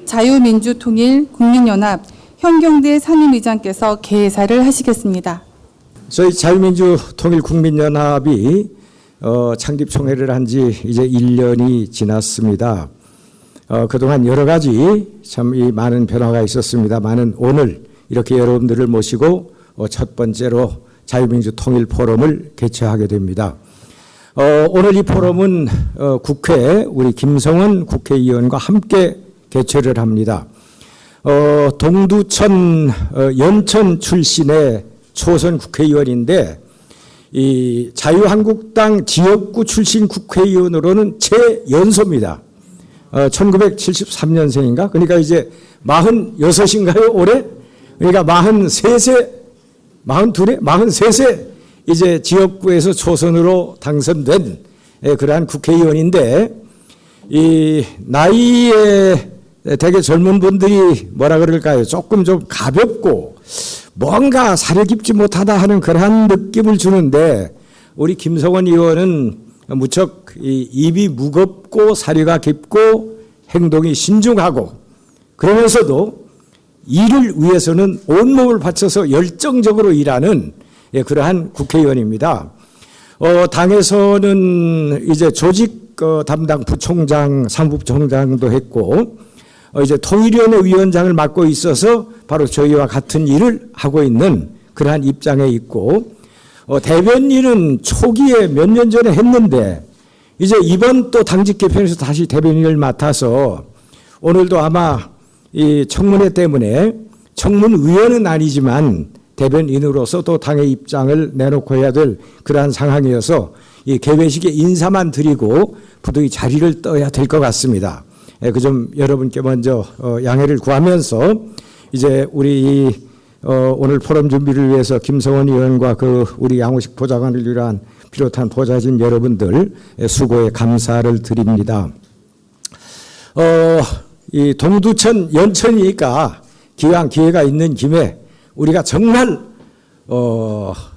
자유민주통일국민연합 현경대 상임의장께서 개사를 하시겠습니다. 저희 자유민주통일국민연합이 창립총회를 한 지 이제 1년이 지났습니다. 그동안 여러 가지 참 이 많은 변화가 있었습니다만은 오늘 이렇게 여러분들을 모시고 첫 번째로 자유민주통일포럼을 개최하게 됩니다. 오늘 이 포럼은 국회 우리 김성원 국회의원과 함께 개최를 합니다. 동두천 연천 출신의 초선 국회의원인데 이 자유한국당 지역구 출신 국회의원으로는 최연소입니다. 1973년생인가? 그러니까 이제 46인가요, 올해? 그러니까 43세 이제 지역구에서 초선으로 당선된 그러한 국회의원인데 이 나이에 되게 젊은 분들이 뭐라 그럴까요? 조금 좀 가볍고 뭔가 사려 깊지 못하다 하는 그러한 느낌을 주는데 우리 김성원 의원은 무척 입이 무겁고 사려가 깊고 행동이 신중하고 그러면서도 일을 위해서는 온몸을 바쳐서 열정적으로 일하는 그러한 국회의원입니다. 당에서는 이제 조직 담당 부총장, 사무부총장도 했고 이제 통일위원회 위원장을 맡고 있어서 바로 저희와 같은 일을 하고 있는 그러한 입장에 있고 대변인은 초기에 몇 년 전에 했는데 이제 이번 또 당직 개편에서 다시 대변인을 맡아서 오늘도 아마 이 청문회 때문에 청문위원은 아니지만 대변인으로서 또 당의 입장을 내놓고 해야 될 그러한 상황이어서 이 개회식에 인사만 드리고 부득이 자리를 떠야 될 것 같습니다. 그 점 여러분께 먼저 양해를 구하면서 이제 우리 오늘 포럼 준비를 위해서 김성원 의원과 그 우리 양호식 보좌관을 비롯한 보좌진 여러분들 수고에 감사를 드립니다. 이 동두천 연천이니까 기왕 기회가 있는 김에 우리가 정말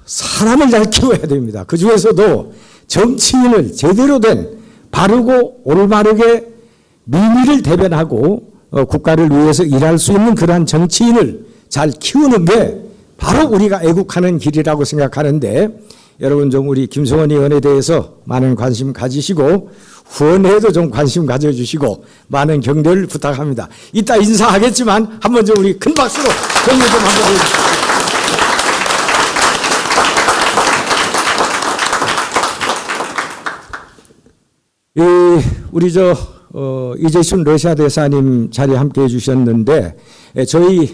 사람을 잘 키워야 됩니다. 그 중에서도 정치인을 제대로 된 바르고 올바르게 민의를 대변하고 국가를 위해서 일할 수 있는 그러한 정치인을 잘 키우는 게 바로 우리가 애국하는 길이라고 생각하는데 여러분 좀 우리 김성원 의원에 대해서 많은 관심 가지시고 후원회도 좀 관심 가져주시고 많은 격려를 부탁합니다. 이따 인사하겠지만 한번 좀 우리 큰 박수로 격려 좀 한번 해주십시오. 우리 이재순 러시아 대사님 자리에 함께 해주셨는데 저희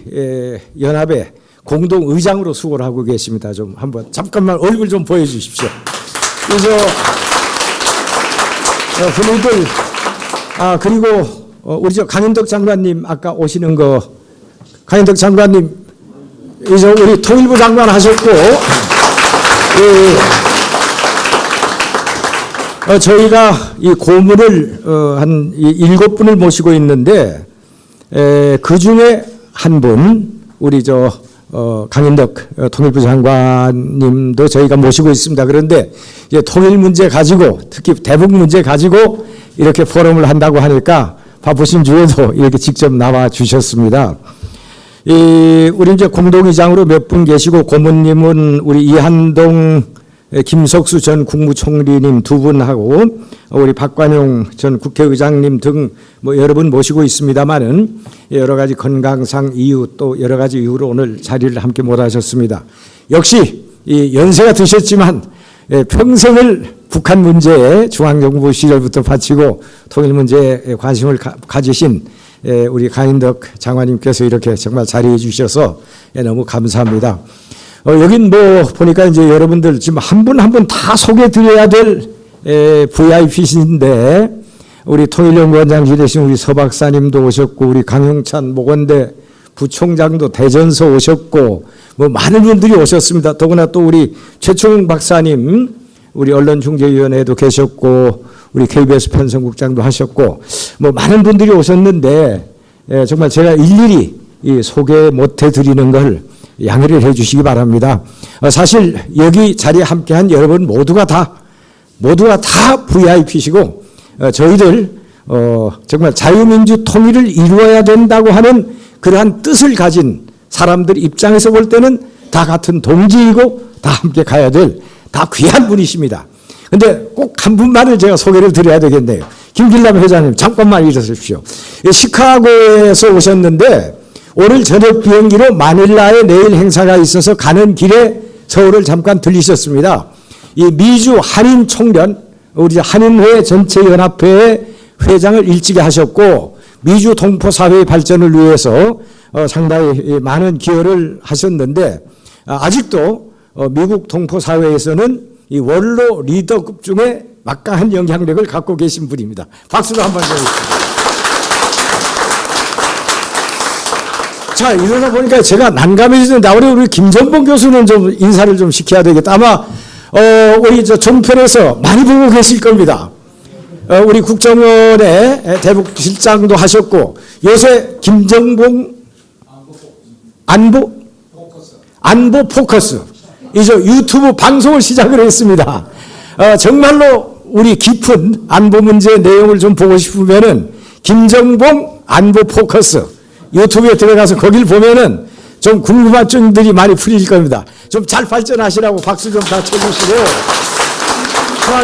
연합의 공동 의장으로 수고를 하고 계십니다. 좀 한번 잠깐만 얼굴 좀 보여주십시오. 그래서 분들 그리고 우리 강인덕 장관님 아까 오시는 거 강인덕 장관님 이제 우리 통일부 장관 하셨고 저희가 이 고문을 한 7분을 모시고 있는데 그 중에 한 분 우리 강인덕 통일부 장관님도 저희가 모시고 있습니다. 그런데 이제 통일 문제 가지고 특히 대북 문제 가지고 이렇게 포럼을 한다고 하니까 바쁘신 중에도 이렇게 직접 나와 주셨습니다. 우리 이제 공동의장으로 몇 분 계시고 고문님은 우리 이한동 김석수 전 국무총리님 2분하고 우리 박관용 전 국회의장님 등 뭐 여러 분 모시고 있습니다만은 여러 가지 건강상 이유 또 여러 가지 이유로 오늘 자리를 함께 못하셨습니다. 역시 이 연세가 드셨지만 평생을 북한 문제에 중앙정부 시절부터 바치고 통일 문제에 관심을 가지신 우리 강인덕 장관님께서 이렇게 정말 자리해 주셔서 너무 감사합니다. 여긴 뭐 보니까 이제 여러분들 지금 한 분 한 분 다 소개해 드려야 될 VIP신데 우리 통일연구원장 되신 우리 서 박사님도 오셨고 우리 강용찬 모건대 부총장도 대전서 오셨고 뭐 많은 분들이 오셨습니다. 더구나 또 우리 최충 박사님 우리 언론중재위원회에도 계셨고 우리 KBS 편성국장도 하셨고 뭐 많은 분들이 오셨는데 정말 제가 일일이 소개 못해 드리는 걸 양해를 해 주시기 바랍니다. 사실 여기 자리에 함께한 여러분 모두가 다 VIP시고 저희들 정말 자유민주 통일을 이루어야 된다고 하는 그러한 뜻을 가진 사람들 입장에서 볼 때는 다 같은 동지이고 다 함께 가야 될 다 귀한 분이십니다. 근데 꼭 한 분만을 제가 소개를 드려야 되겠네요. 김길남 회장님 잠깐만 일어서십시오. 시카고에서 오셨는데 오늘 저녁 비행기로 마닐라에 내일 행사가 있어서 가는 길에 서울을 잠깐 들리셨습니다. 이 미주 한인 총련, 우리 한인회 전체연합회의 회장을 일찍이 하셨고 미주 동포사회의 발전을 위해서 상당히 많은 기여를 하셨는데 아직도 미국 동포사회에서는 이 원로 리더급 중에 막강한 영향력을 갖고 계신 분입니다. 박수로 한번 주시겠습니다. 자, 이러다 보니까 제가 난감해지는데 우리 김정봉 교수는 좀 인사를 좀 시켜야 되겠다. 아마 우리 저 종편에서 많이 보고 계실 겁니다. 우리 국정원의 대북실장도 하셨고 요새 김정봉 안보 포커스 이제 유튜브 방송을 시작을 했습니다. 정말로 우리 깊은 안보 문제 내용을 좀 보고 싶으면은 김정봉 안보 포커스 유튜브에 들어가서 거길 보면은 좀 궁금한 점들이 많이 풀릴 겁니다. 좀 잘 발전하시라고 박수 좀 다 쳐주시고. 자,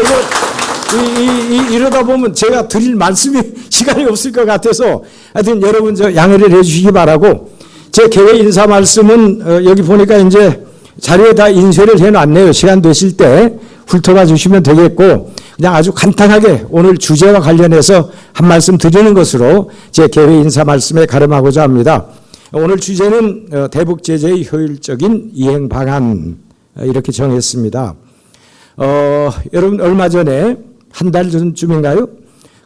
이러다 보면 제가 드릴 말씀이 시간이 없을 것 같아서 하여튼 여러분 저 양해를 해 주시기 바라고 제 개회 인사 말씀은 여기 보니까 이제 자료에 다 인쇄를 해 놨네요. 시간 되실 때 훑어봐 주시면 되겠고 그냥 아주 간단하게 오늘 주제와 관련해서 한 말씀 드리는 것으로 제 개회 인사 말씀에 가름하고자 합니다. 오늘 주제는 대북 제재의 효율적인 이행 방안 이렇게 정했습니다. 여러분 얼마 전에 한 달 전쯤인가요?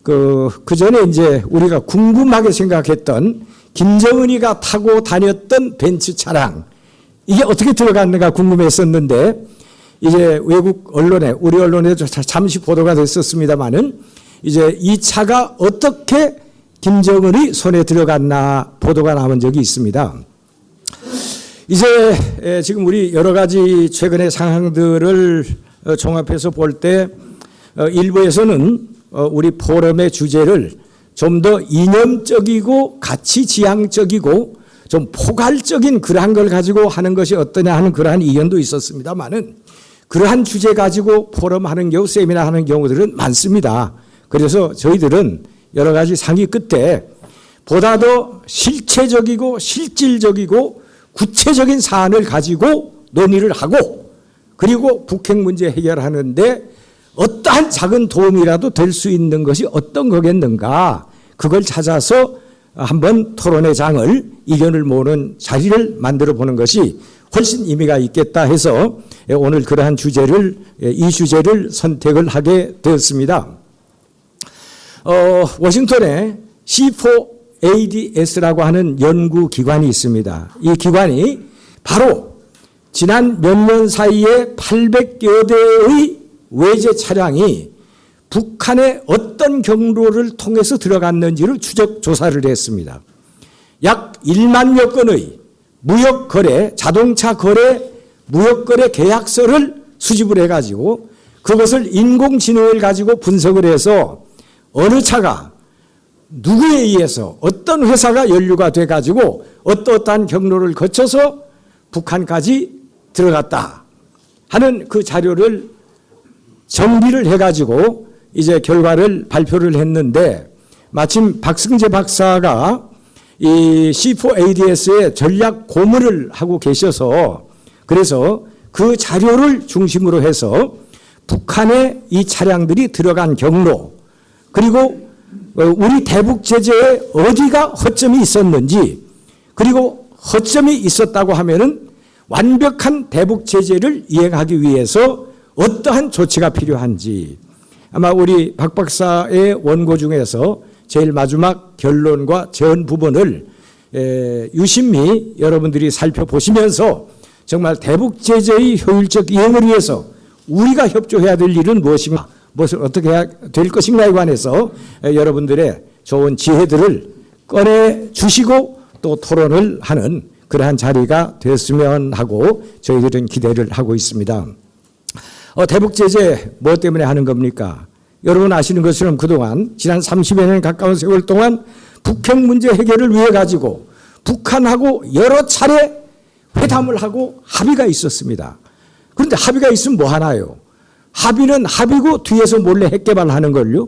그 전에 이제 우리가 궁금하게 생각했던 김정은이가 타고 다녔던 벤츠 차량 이게 어떻게 들어갔는가 궁금했었는데 이제 외국 언론에 우리 언론에도 잠시 보도가 됐었습니다마는 이제 이 차가 어떻게 김정은이 손에 들어갔나 보도가 나온 적이 있습니다. 이제 지금 우리 여러 가지 최근의 상황들을 종합해서 볼 때 일부에서는 우리 포럼의 주제를 좀 더 이념적이고 가치지향적이고 좀 포괄적인 그러한 걸 가지고 하는 것이 어떠냐 하는 그러한 의견도 있었습니다만은 그러한 주제 가지고 포럼 하는 경우 세미나 하는 경우들은 많습니다. 그래서 저희들은 여러 가지 상의 끝에 보다 더 실체적이고 실질적이고 구체적인 사안을 가지고 논의를 하고 그리고 북핵 문제 해결하는데 어떠한 작은 도움이라도 될 수 있는 것이 어떤 거겠는가 그걸 찾아서 한번 토론의 장을 의견을 모으는 자리를 만들어 보는 것이 훨씬 의미가 있겠다 해서 오늘 그러한 주제를 이 주제를 선택을 하게 되었습니다. 워싱턴에 C4ADS라고 하는 연구기관이 있습니다. 이 기관이 바로 지난 몇 년 사이에 800여 대의 외제 차량이 북한의 어떤 경로를 통해서 들어갔는지를 추적 조사를 했습니다. 약 1만여 건의 무역거래, 자동차 거래, 무역거래 계약서를 수집을 해가지고 그것을 인공지능을 가지고 분석을 해서 어느 차가 누구에 의해서 어떤 회사가 연루가 돼가지고 어떠한 경로를 거쳐서 북한까지 들어갔다 하는 그 자료를 정비를 해가지고 이제 결과를 발표를 했는데 마침 박승재 박사가 이 C4ADS의 전략 고문을 하고 계셔서 그래서 그 자료를 중심으로 해서 북한의 이 차량들이 들어간 경로 그리고 우리 대북 제재에 어디가 허점이 있었는지 그리고 허점이 있었다고 하면은 완벽한 대북 제재를 이행하기 위해서 어떠한 조치가 필요한지 아마 우리 박 박사의 원고 중에서 제일 마지막 결론과 전 부분을 유심히 여러분들이 살펴보시면서 정말 대북 제재의 효율적 이행을 위해서 우리가 협조해야 될 일은 무엇인가 무엇을 어떻게 해야 될 것인가에 관해서 여러분들의 좋은 지혜들을 꺼내 주시고 또 토론을 하는 그러한 자리가 됐으면 하고 저희들은 기대를 하고 있습니다. 대북 제재 뭐 때문에 하는 겁니까? 여러분 아시는 것처럼 그동안 지난 30여 년 가까운 세월 동안 북핵 문제 해결을 위해 가지고 북한하고 여러 차례 회담을 하고 합의가 있었습니다. 그런데 합의가 있으면 뭐 하나요? 합의는 합의고 뒤에서 몰래 핵 개발하는 걸요.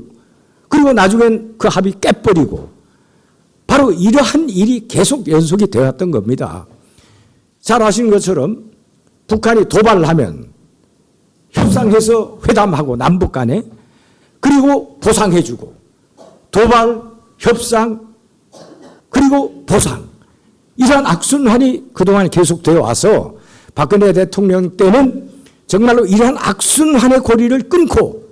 그리고 나중엔 그 합의 깨버리고 바로 이러한 일이 계속 연속이 되었던 겁니다. 잘 아시는 것처럼 북한이 도발을 하면 협상해서 회담하고 남북 간에 그리고 보상해주고 도발, 협상, 그리고 보상 이러한 악순환이 그동안 계속되어 와서 박근혜 대통령 때는 정말로 이러한 악순환의 고리를 끊고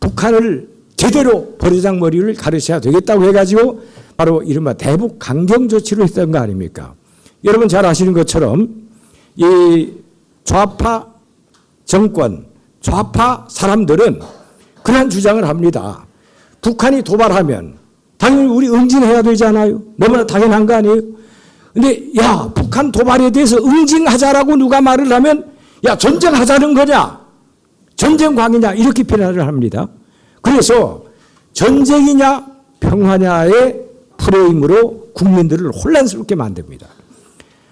북한을 제대로 버르장머리를 가르쳐야 되겠다고 해가지고 바로 이른바 대북 강경 조치를 했던 거 아닙니까? 여러분 잘 아시는 것처럼 이 좌파 정권, 좌파 사람들은 그런 주장을 합니다. 북한이 도발하면 당연히 우리 응징해야 되잖아요. 너무나 당연한 거 아니에요? 근데 야, 북한 도발에 대해서 응징하자라고 누가 말을 하면 야, 전쟁하자는 거냐? 전쟁광이냐? 이렇게 표현을 합니다. 그래서 전쟁이냐 평화냐의 프레임으로 국민들을 혼란스럽게 만듭니다.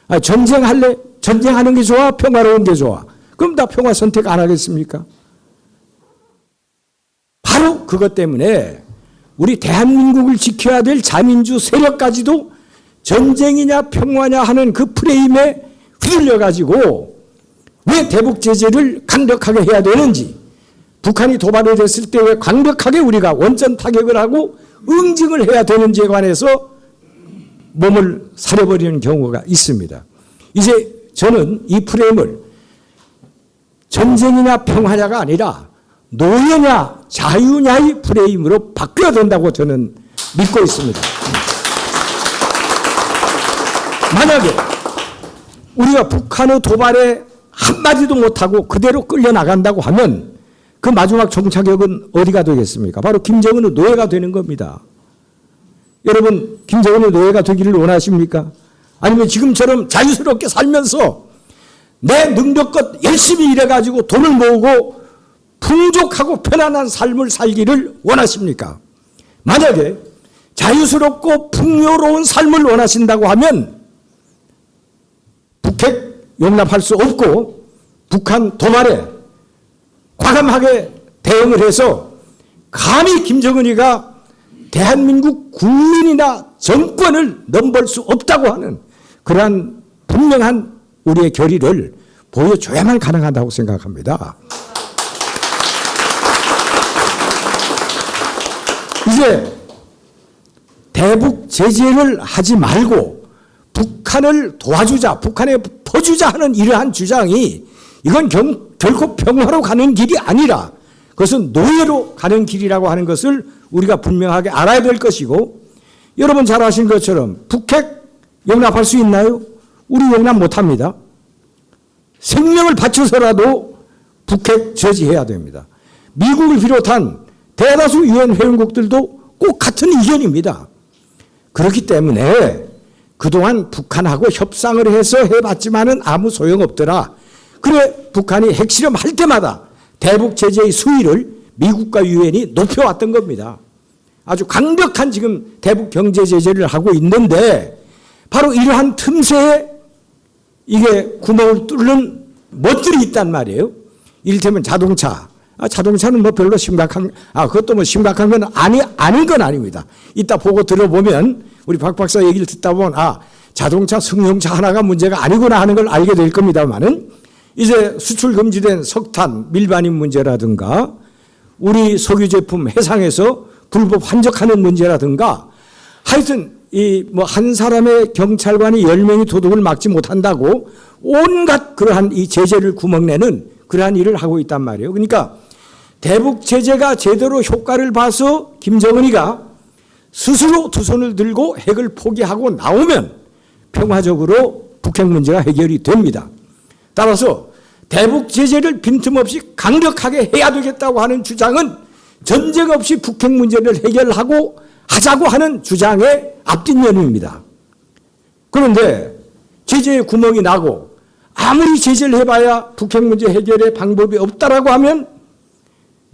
아, 전쟁할래? 전쟁하는 게 좋아? 평화로운 게 좋아? 그럼 다 평화 선택 안 하겠습니까? 바로 그것 때문에 우리 대한민국을 지켜야 될 자민주 세력까지도 전쟁이냐 평화냐 하는 그 프레임에 휘둘려 가지고 왜 대북 제재를 강력하게 해야 되는지, 북한이 도발을 했을 때 왜 강력하게 우리가 원전 타격을 하고 응징을 해야 되는지에 관해서 몸을 사려버리는 경우가 있습니다. 이제 저는 이 프레임을 전쟁이냐 평화냐가 아니라 노예냐 자유냐의 프레임으로 바뀌어야 된다고 저는 믿고 있습니다. 만약에 우리가 북한의 도발에 한마디도 못하고 그대로 끌려나간다고 하면 그 마지막 종착역은 어디가 되겠습니까? 바로 김정은의 노예가 되는 겁니다. 여러분, 김정은의 노예가 되기를 원하십니까? 아니면 지금처럼 자유스럽게 살면서 내 능력껏 열심히 일해가지고 돈을 모으고 풍족하고 편안한 삶을 살기를 원하십니까? 만약에 자유스럽고 풍요로운 삶을 원하신다고 하면 북핵 용납할 수 없고 북한 도발에 과감하게 대응을 해서 감히 김정은이가 대한민국 국민이나 정권을 넘볼 수 없다고 하는 그러한 분명한 우리의 결의를 보여줘야만 가능하다고 생각합니다. 이제 대북 제재를 하지 말고 북한을 도와주자, 북한에 퍼주자 하는 이러한 주장이 이건 결코 평화로 가는 길이 아니라 그것은 노예로 가는 길이라고 하는 것을 우리가 분명하게 알아야 될 것이고, 여러분 잘 아신 것처럼 북핵 용납할 수 있나요? 우리 용납 못합니다. 생명을 바쳐서라도 북핵 저지해야 됩니다. 미국을 비롯한 대다수 유엔 회원국들도 꼭 같은 의견입니다. 그렇기 때문에 그동안 북한하고 협상을 해서 해봤지만은 아무 소용없더라. 그래 북한이 핵실험할 때마다 대북 제재의 수위를 미국과 유엔이 높여왔던 겁니다. 아주 강력한 지금 대북 경제 제재를 하고 있는데 바로 이러한 틈새에 이게 구멍을 뚫는 멋들이 있단 말이에요. 이를테면 자동차. 자동차는 뭐 별로 심각한, 그것도 뭐 심각한 건 아닌 건 아닙니다. 이따 보고 들어보면 우리 박 박사 얘기를 듣다 보면 자동차 승용차 하나가 문제가 아니구나 하는 걸 알게 될 겁니다만은 이제 수출 금지된 석탄 밀반입 문제라든가 우리 석유 제품 해상에서 불법 환적하는 문제라든가 하여튼 이 뭐 한 사람의 경찰관이 10명이 도둑을 막지 못한다고 온갖 그러한 이 제재를 구멍내는 그러한 일을 하고 있단 말이에요. 그러니까 대북 제재가 제대로 효과를 봐서 김정은이가 스스로 두 손을 들고 핵을 포기하고 나오면 평화적으로 북핵 문제가 해결이 됩니다. 따라서 대북 제재를 빈틈없이 강력하게 해야 되겠다고 하는 주장은 전쟁 없이 북핵 문제를 해결하고 하자고 하는 주장의 앞뒷면입니다. 그런데 제재에 구멍이 나고 아무리 제재를 해봐야 북핵 문제 해결의 방법이 없다라고 하면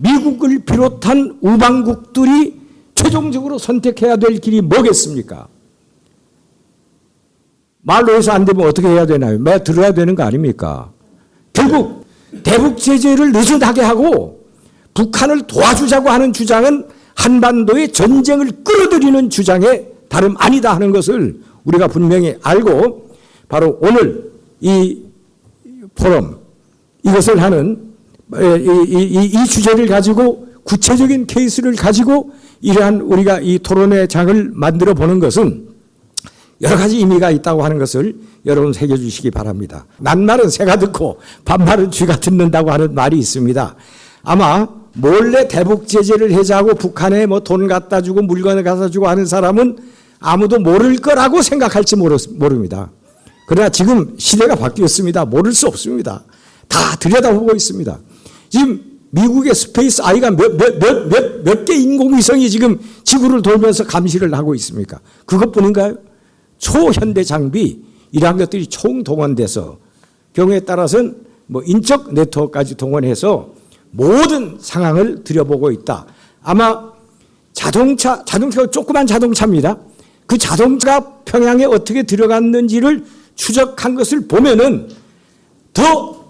미국을 비롯한 우방국들이 최종적으로 선택해야 될 길이 뭐겠습니까? 말로 해서 안 되면 어떻게 해야 되나요? 매 들어야 되는 거 아닙니까? 결국 대북 제재를 느슨하게 하고 북한을 도와주자고 하는 주장은 한반도의 전쟁을 끌어들이는 주장에 다름 아니다 하는 것을 우리가 분명히 알고, 바로 오늘 이 포럼, 이것을 하는 이 주제를 가지고 구체적인 케이스를 가지고 이러한 우리가 이 토론회 장을 만들어 보는 것은 여러 가지 의미가 있다고 하는 것을 여러분 새겨주시기 바랍니다. 낱말은 새가 듣고 반말은 쥐가 듣는다고 하는 말이 있습니다. 아마 몰래 대북 제재를 해자고 북한에 뭐 돈 갖다 주고 물건을 갖다 주고 하는 사람은 아무도 모를 거라고 생각할지 모릅니다. 그러나 지금 시대가 바뀌었습니다. 모를 수 없습니다. 다 들여다보고 있습니다. 지금 미국의 스페이스 아이가 몇 개 인공위성이 지금 지구를 돌면서 감시를 하고 있습니까? 그것뿐인가요? 초현대 장비 이러한 것들이 총동원돼서 경우에 따라서는 뭐 인적 네트워크까지 동원해서 모든 상황을 들여보고 있다. 아마 자동차가 조그만 자동차입니다. 그 자동차가 평양에 어떻게 들어갔는지를 추적한 것을 보면은 더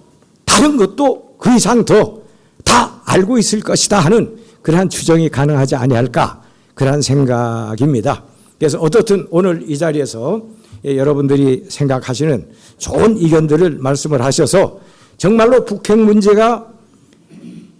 다른 것도 그 이상 더 다 알고 있을 것이다 하는 그러한 추정이 가능하지 아니할까, 그러한 생각입니다. 그래서 어떻든 오늘 이 자리에서 여러분들이 생각하시는 좋은 의견들을 말씀을 하셔서 정말로 북핵 문제가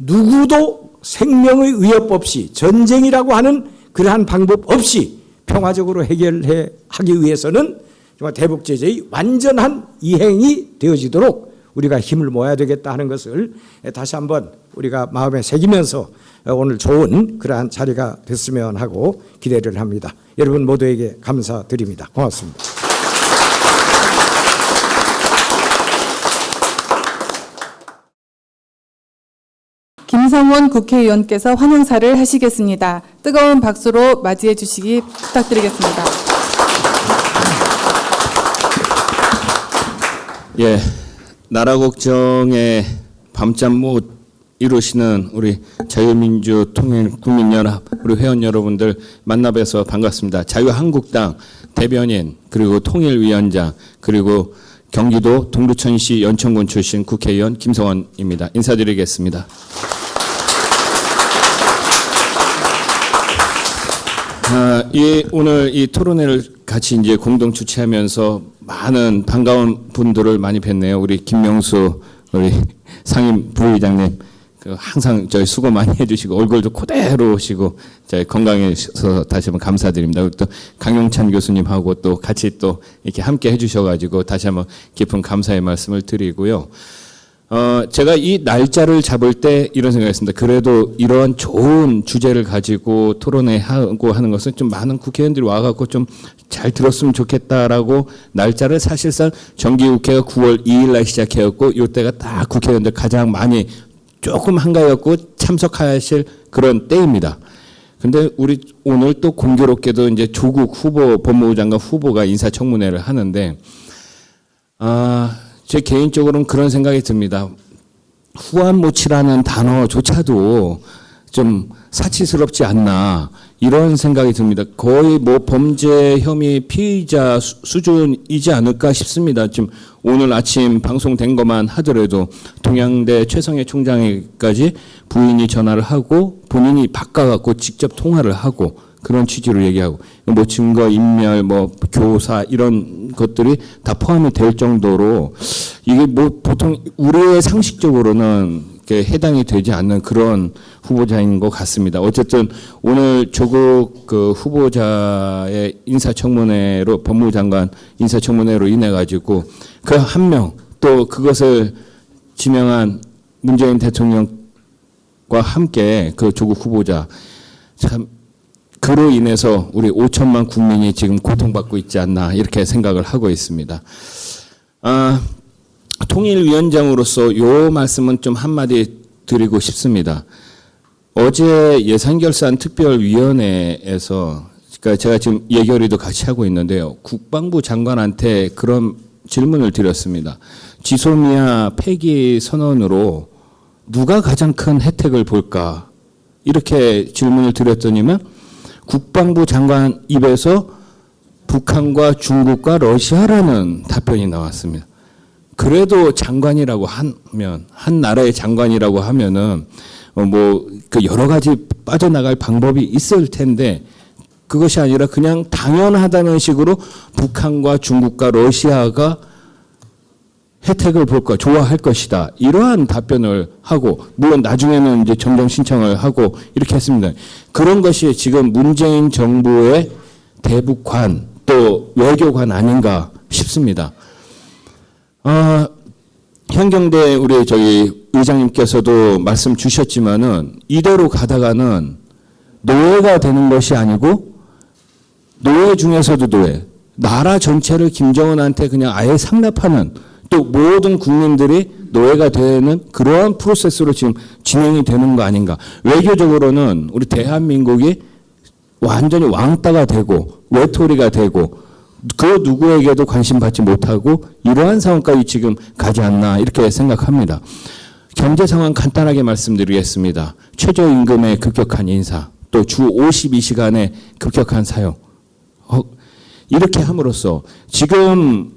누구도 생명의 위협 없이, 전쟁이라고 하는 그러한 방법 없이 평화적으로 해결하기 위해서는 정말 대북 제재의 완전한 이행이 되어지도록 우리가 힘을 모아야 되겠다 하는 것을 다시 한번 우리가 마음에 새기면서 오늘 좋은 그러한 자리가 됐으면 하고 기대를 합니다. 여러분 모두에게 감사드립니다. 고맙습니다. 김성원 국회의원께서 환영사를 하시겠습니다. 뜨거운 박수로 맞이해 주시기 부탁드리겠습니다. 예, 나라 걱정에 밤잠 못 이루시는 우리 자유민주통일국민연합 우리 회원 여러분들 만나뵈서 반갑습니다. 자유한국당 대변인, 그리고 통일위원장, 그리고 경기도 동두천시 연천군 출신 국회의원 김성원입니다. 인사드리겠습니다. 오늘 이 토론회를 같이 이제 공동 주최하면서 많은 반가운 분들을 많이 뵀네요. 우리 김명수 우리 상임 부의장님, 항상 저희 수고 많이 해주시고 얼굴도 그대로 오시고 저희 건강해서 다시 한번 감사드립니다. 또 강용찬 교수님하고 또 같이 또 이렇게 함께 해주셔가지고 다시 한번 깊은 감사의 말씀을 드리고요. 제가 이 날짜를 잡을 때 이런 생각했습니다. 그래도 이런 좋은 주제를 가지고 토론회 하고 하는 것은 좀 많은 국회의원들이 와갖고 좀 잘 들었으면 좋겠다라고 날짜를 사실상 정기국회가 9월 2일 날 시작해갖고 이때가 딱 국회의원들 가장 많이 조금 한가해갖고 참석하실 그런 때입니다. 근데 우리 오늘 또 공교롭게도 이제 조국 후보, 법무부 장관 후보가 인사청문회를 하는데, 제 개인적으로는 그런 생각이 듭니다. 후안모치라는 단어조차도 좀 사치스럽지 않나, 이런 생각이 듭니다. 거의 뭐 범죄 혐의 피의자 수준이지 않을까 싶습니다. 지금 오늘 아침 방송된 것만 하더라도 동양대 최성해 총장에까지 부인이 전화를 하고 본인이 바꿔갖고 직접 통화를 하고 그런 취지로 얘기하고, 뭐 증거 인멸, 뭐 교사 이런 것들이 다 포함이 될 정도로 이게 뭐 보통 우리의 상식적으로는 이렇게 해당이 되지 않는 그런 후보자인 것 같습니다. 어쨌든 오늘 조국 그 후보자의 인사청문회로, 법무부 장관 인사청문회로 인해 가지고 그 한 명, 또 그것을 지명한 문재인 대통령과 함께 그 조국 후보자, 참 그로 인해서 우리 5천만 국민이 지금 고통받고 있지 않나, 이렇게 생각을 하고 있습니다. 통일위원장으로서 요 말씀은 좀 한마디 드리고 싶습니다. 어제 예산결산특별위원회에서, 그러니까 제가 지금 예결위도 같이 하고 있는데요, 국방부 장관한테 그런 질문을 드렸습니다. 지소미아 폐기 선언으로 누가 가장 큰 혜택을 볼까? 이렇게 질문을 드렸더니만 국방부 장관 입에서 북한과 중국과 러시아라는 답변이 나왔습니다. 그래도 장관이라고 하면, 한 나라의 장관이라고 하면은 그 여러 가지 빠져나갈 방법이 있을 텐데 그것이 아니라 그냥 당연하다는 식으로 북한과 중국과 러시아가 혜택을 볼까, 좋아할 것이다. 이러한 답변을 하고, 물론 나중에는 이제 정정 신청을 하고 이렇게 했습니다. 그런 것이 지금 문재인 정부의 대북관 또 외교관 아닌가 싶습니다. 현경대 우리 의장님께서도 말씀 주셨지만은 이대로 가다가는 노예가 되는 것이 아니고 노예 중에서도 노예, 나라 전체를 김정은한테 그냥 아예 상납하는 또 모든 국민들이 노예가 되는 그러한 프로세스로 지금 진행이 되는 거 아닌가. 외교적으로는 우리 대한민국이 완전히 왕따가 되고 외톨이가 되고 그 누구에게도 관심 받지 못하고 이러한 상황까지 지금 가지 않나 이렇게 생각합니다. 경제 상황 간단하게 말씀드리겠습니다. 최저임금의 급격한 인사, 또 주 52시간의 급격한 사용. 이렇게 함으로써 지금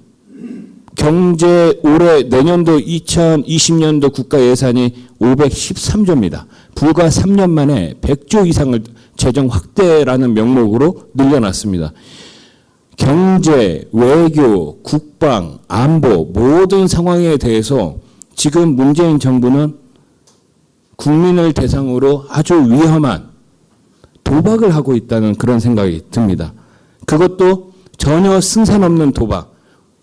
경제 올해 내년도 2020년도 국가 예산이 513조입니다. 불과 3년 만에 100조 이상을 재정 확대라는 명목으로 늘려놨습니다. 경제, 외교, 국방, 안보 모든 상황에 대해서 지금 문재인 정부는 국민을 대상으로 아주 위험한 도박을 하고 있다는 그런 생각이 듭니다. 그것도 전혀 승산 없는 도박.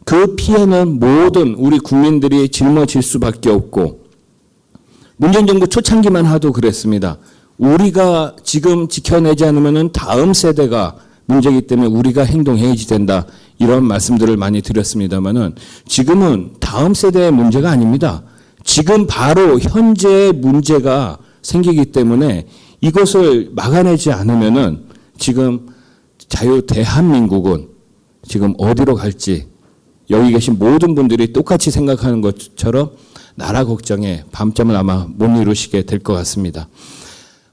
그 피해는 모든 우리 국민들이 짊어질 수밖에 없고 문재인 정부 초창기만 하도 그랬습니다. 우리가 지금 지켜내지 않으면 다음 세대가 문제이기 때문에 우리가 행동해야지 된다. 이런 말씀들을 많이 드렸습니다만은 지금은 다음 세대의 문제가 아닙니다. 지금 바로 현재의 문제가 생기기 때문에 이것을 막아내지 않으면은 지금 자유 대한민국은 지금 어디로 갈지 여기 계신 모든 분들이 똑같이 생각하는 것처럼 나라 걱정에 밤잠을 아마 못 이루시게 될 것 같습니다.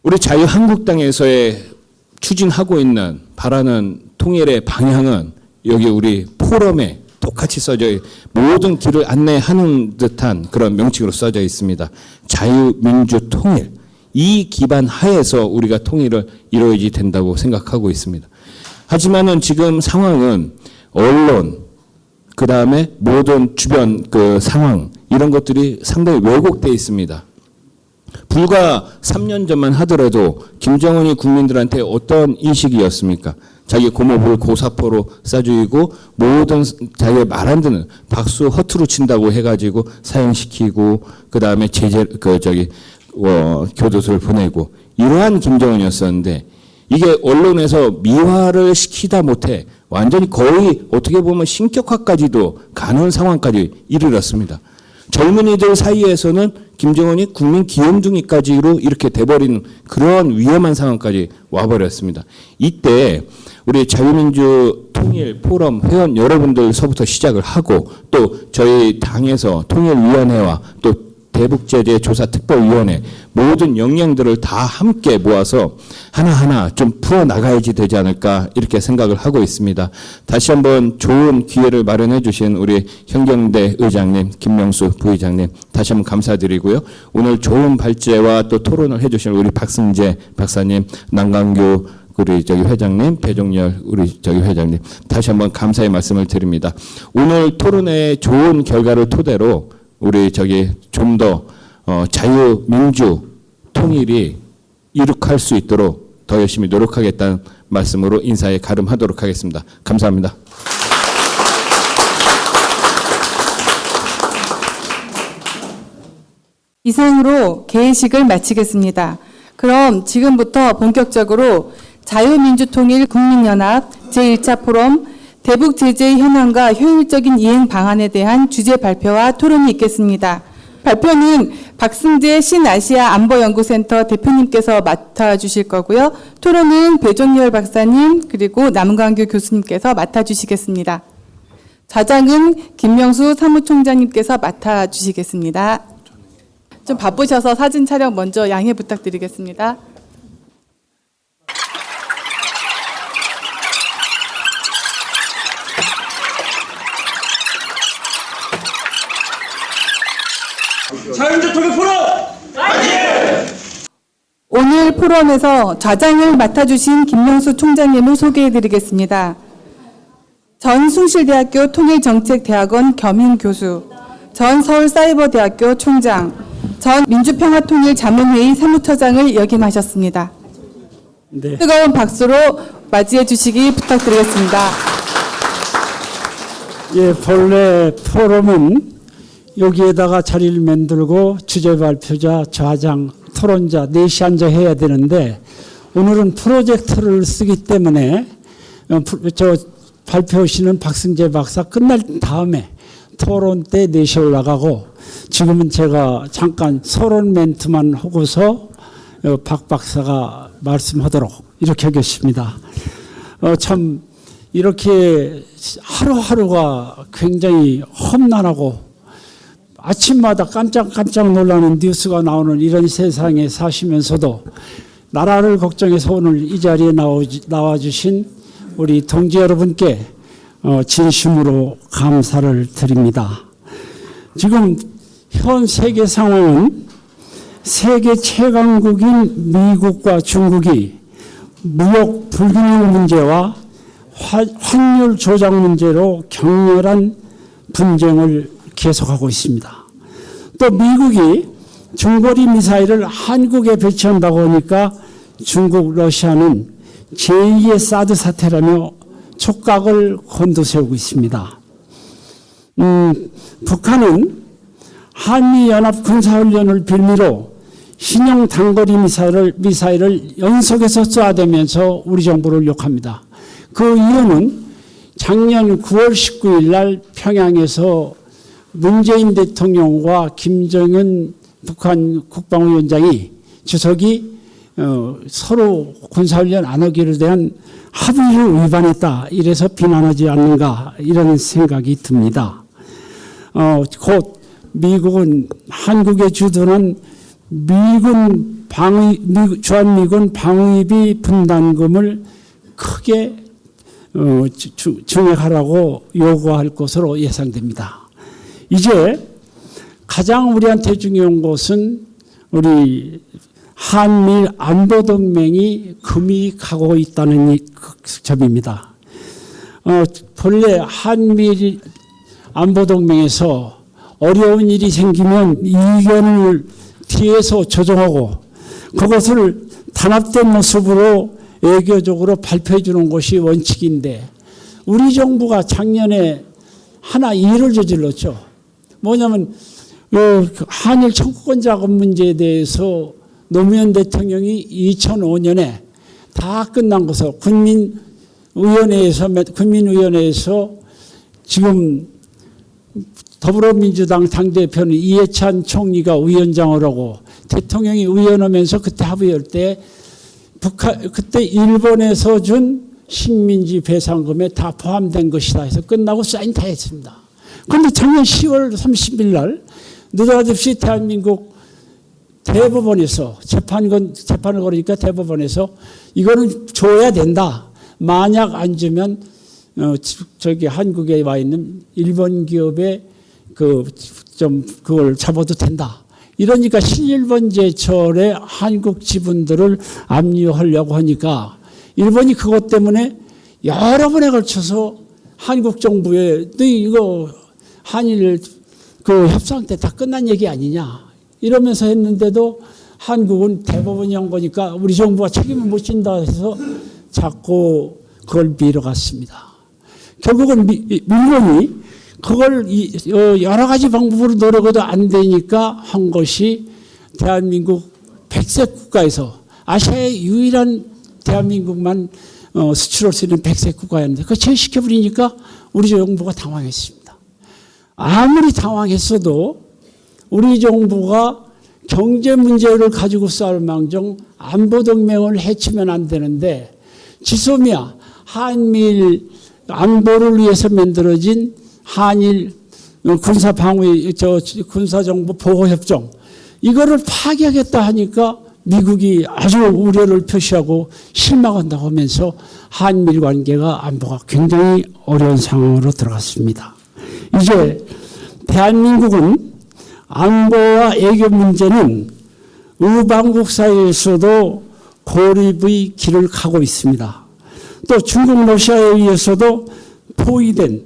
우리 자유한국당에서의 추진하고 있는 바라는 통일의 방향은 여기 우리 포럼에 똑같이 써져 모든 길을 안내하는 듯한 그런 명칭으로 써져 있습니다. 자유민주통일. 이 기반 하에서 우리가 통일을 이루어야지 된다고 생각하고 있습니다. 하지만은 지금 상황은 언론, 그 다음에 모든 주변 그 상황, 이런 것들이 상당히 왜곡되어 있습니다. 불과 3년 전만 하더라도 김정은이 국민들한테 어떤 인식이었습니까? 자기 고모부를 고사포로 쏴주이고 모든 자기 말 안 듣는 박수 허투루 친다고 해가지고 사형시키고 그 다음에 교도소를 보내고 이러한 김정은이었었는데 이게 언론에서 미화를 시키다 못해 완전히 거의 어떻게 보면 신격화까지도 가는 상황까지 이르렀습니다. 젊은이들 사이에서는 김정은이 국민 귀염둥이까지로 이렇게 돼버리는 그런 위험한 상황까지 와버렸습니다. 이때 우리 자유민주 통일 포럼 회원 여러분들서부터 시작을 하고 또 저희 당에서 통일위원회와 또 대북제재조사특별위원회 모든 역량들을 다 함께 모아서 하나하나 좀 풀어나가야지 되지 않을까 이렇게 생각을 하고 있습니다. 다시 한번 좋은 기회를 마련해 주신 우리 현경대 의장님, 김명수 부의장님 다시 한번 감사드리고요. 오늘 좋은 발제와 또 토론을 해 주신 우리 박승재 박사님, 남강규 우리 회장님, 배종열 우리 회장님 다시 한번 감사의 말씀을 드립니다. 오늘 토론의 좋은 결과를 토대로 우리 좀 더 자유민주 통일이 이룩할 수 있도록 더 열심히 노력하겠다는 말씀으로 인사에 가름하도록 하겠습니다. 감사합니다. 이상으로 개회식을 마치겠습니다. 그럼 지금부터 본격적으로 자유민주통일 국민연합 제1차 포럼 대북 제재 현황과 효율적인 이행 방안에 대한 주제 발표와 토론이 있겠습니다. 발표는 박승재 신아시아 안보연구센터 대표님께서 맡아주실 거고요. 토론은 배종열 박사님 그리고 남광규 교수님께서 맡아주시겠습니다. 좌장은 김명수 사무총장님께서 맡아주시겠습니다. 좀 바쁘셔서 사진 촬영 먼저 양해 부탁드리겠습니다. 자유민주통일 포럼! 오늘 포럼에서 좌장을 맡아주신 김명수 총장님을 소개해드리겠습니다. 전 숭실대학교 통일정책대학원 겸임교수, 전 서울사이버대학교 총장, 전 민주평화통일자문회의 사무처장을 역임하셨습니다. 네. 뜨거운 박수로 맞이해 주시기 부탁드리겠습니다. 예, 본래 포럼은 여기에다가 자리를 만들고 주제 발표자, 좌장, 토론자 넷이 앉아 해야 되는데 오늘은 프로젝터를 쓰기 때문에 발표하시는 박승재 박사 끝날 다음에 토론 때 넷이 올라가고 지금은 제가 잠깐 서론 멘트만 하고서 박 박사가 말씀하도록 이렇게 하겠습니다. 참 이렇게 하루하루가 굉장히 험난하고 아침마다 깜짝깜짝 놀라는 뉴스가 나오는 이런 세상에 사시면서도 나라를 걱정해서 오늘 이 자리에 나와주신 우리 동지 여러분께 진심으로 감사를 드립니다. 지금 현 세계 상황은 세계 최강국인 미국과 중국이 무역 불균형 문제와 환율 조작 문제로 격렬한 분쟁을 계속하고 있습니다. 또 미국이 중거리 미사일을 한국에 배치한다고 하니까 중국, 러시아는 제2의 사드 사태라며 촉각을 곤두세우고 있습니다. 북한은 한미연합 군사훈련을 빌미로 신형 단거리 미사일을 연속해서 쏘아대면서 우리 정부를 욕합니다. 그 이유는 작년 9월 19일 날 평양에서 문재인 대통령과 김정은 북한 국방위원장이 주석이 서로 군사훈련 안 하기로 대한 합의를 위반했다. 이래서 비난하지 않는가 이런 생각이 듭니다. 곧 미국은 한국에 주둔한 주한미군 방위비 분담금을 크게 증액하라고 요구할 것으로 예상됩니다. 이제 가장 우리한테 중요한 것은 우리 한미일 안보동맹이 금이 가고 있다는 점입니다. 본래 한미일 안보동맹에서 어려운 일이 생기면 이견을 뒤에서 조정하고 그것을 단합된 모습으로 외교적으로 발표해 주는 것이 원칙인데 우리 정부가 작년에 하나 일을 저질렀죠. 뭐냐면 한일 청구권 작업 문제에 대해서 노무현 대통령이 2005년에 다 끝난 것을 국민의원회에서 지금 더불어민주당 당대표는 이해찬 총리가 위원장을 하고 대통령이 위원하면서 그때 합의할 때 그때 일본에서 준 식민지 배상금에 다 포함된 것이다 해서 끝나고 사인 다 했습니다. 그런데 작년 10월 30일 날 느닷없이 대한민국 대법원에서 재판을 걸으니까 대법원에서 이거는 줘야 된다. 만약 안 주면 저기 한국에 와 있는 일본 기업에 그걸 잡아도 된다. 이러니까 신일본 제철에 한국 지분들을 압류하려고 하니까 일본이 그것 때문에 여러 번에 걸쳐서 한국 정부에 너 이거 한일 그 협상 때 다 끝난 얘기 아니냐 이러면서 했는데도 한국은 대법원이 한 거니까 우리 정부가 책임을 못 진다 해서 자꾸 그걸 미뤄갔습니다. 결국은 일본이 그걸 여러 가지 방법으로 노력해도 안 되니까 한 것이 대한민국 백색 국가에서 아시아의 유일한 대한민국만 수출할 수 있는 백색 국가였는데 그걸 제시켜버리니까 우리 정부가 당황했습니다. 아무리 당황했어도 우리 정부가 경제 문제를 가지고 싸울 망정 안보동맹을 해치면 안 되는데 지소미아 한미일 안보를 위해서 만들어진 한일 군사정보 보호협정 이거를 파괴하겠다 하니까 미국이 아주 우려를 표시하고 실망한다고 하면서 한미일 관계가 안보가 굉장히 어려운 상황으로 들어갔습니다. 이제 대한민국은 안보와 외교 문제는 의방국 사이에서도 고립의 길을 가고 있습니다. 또 중국 러시아에 의해서도 포위된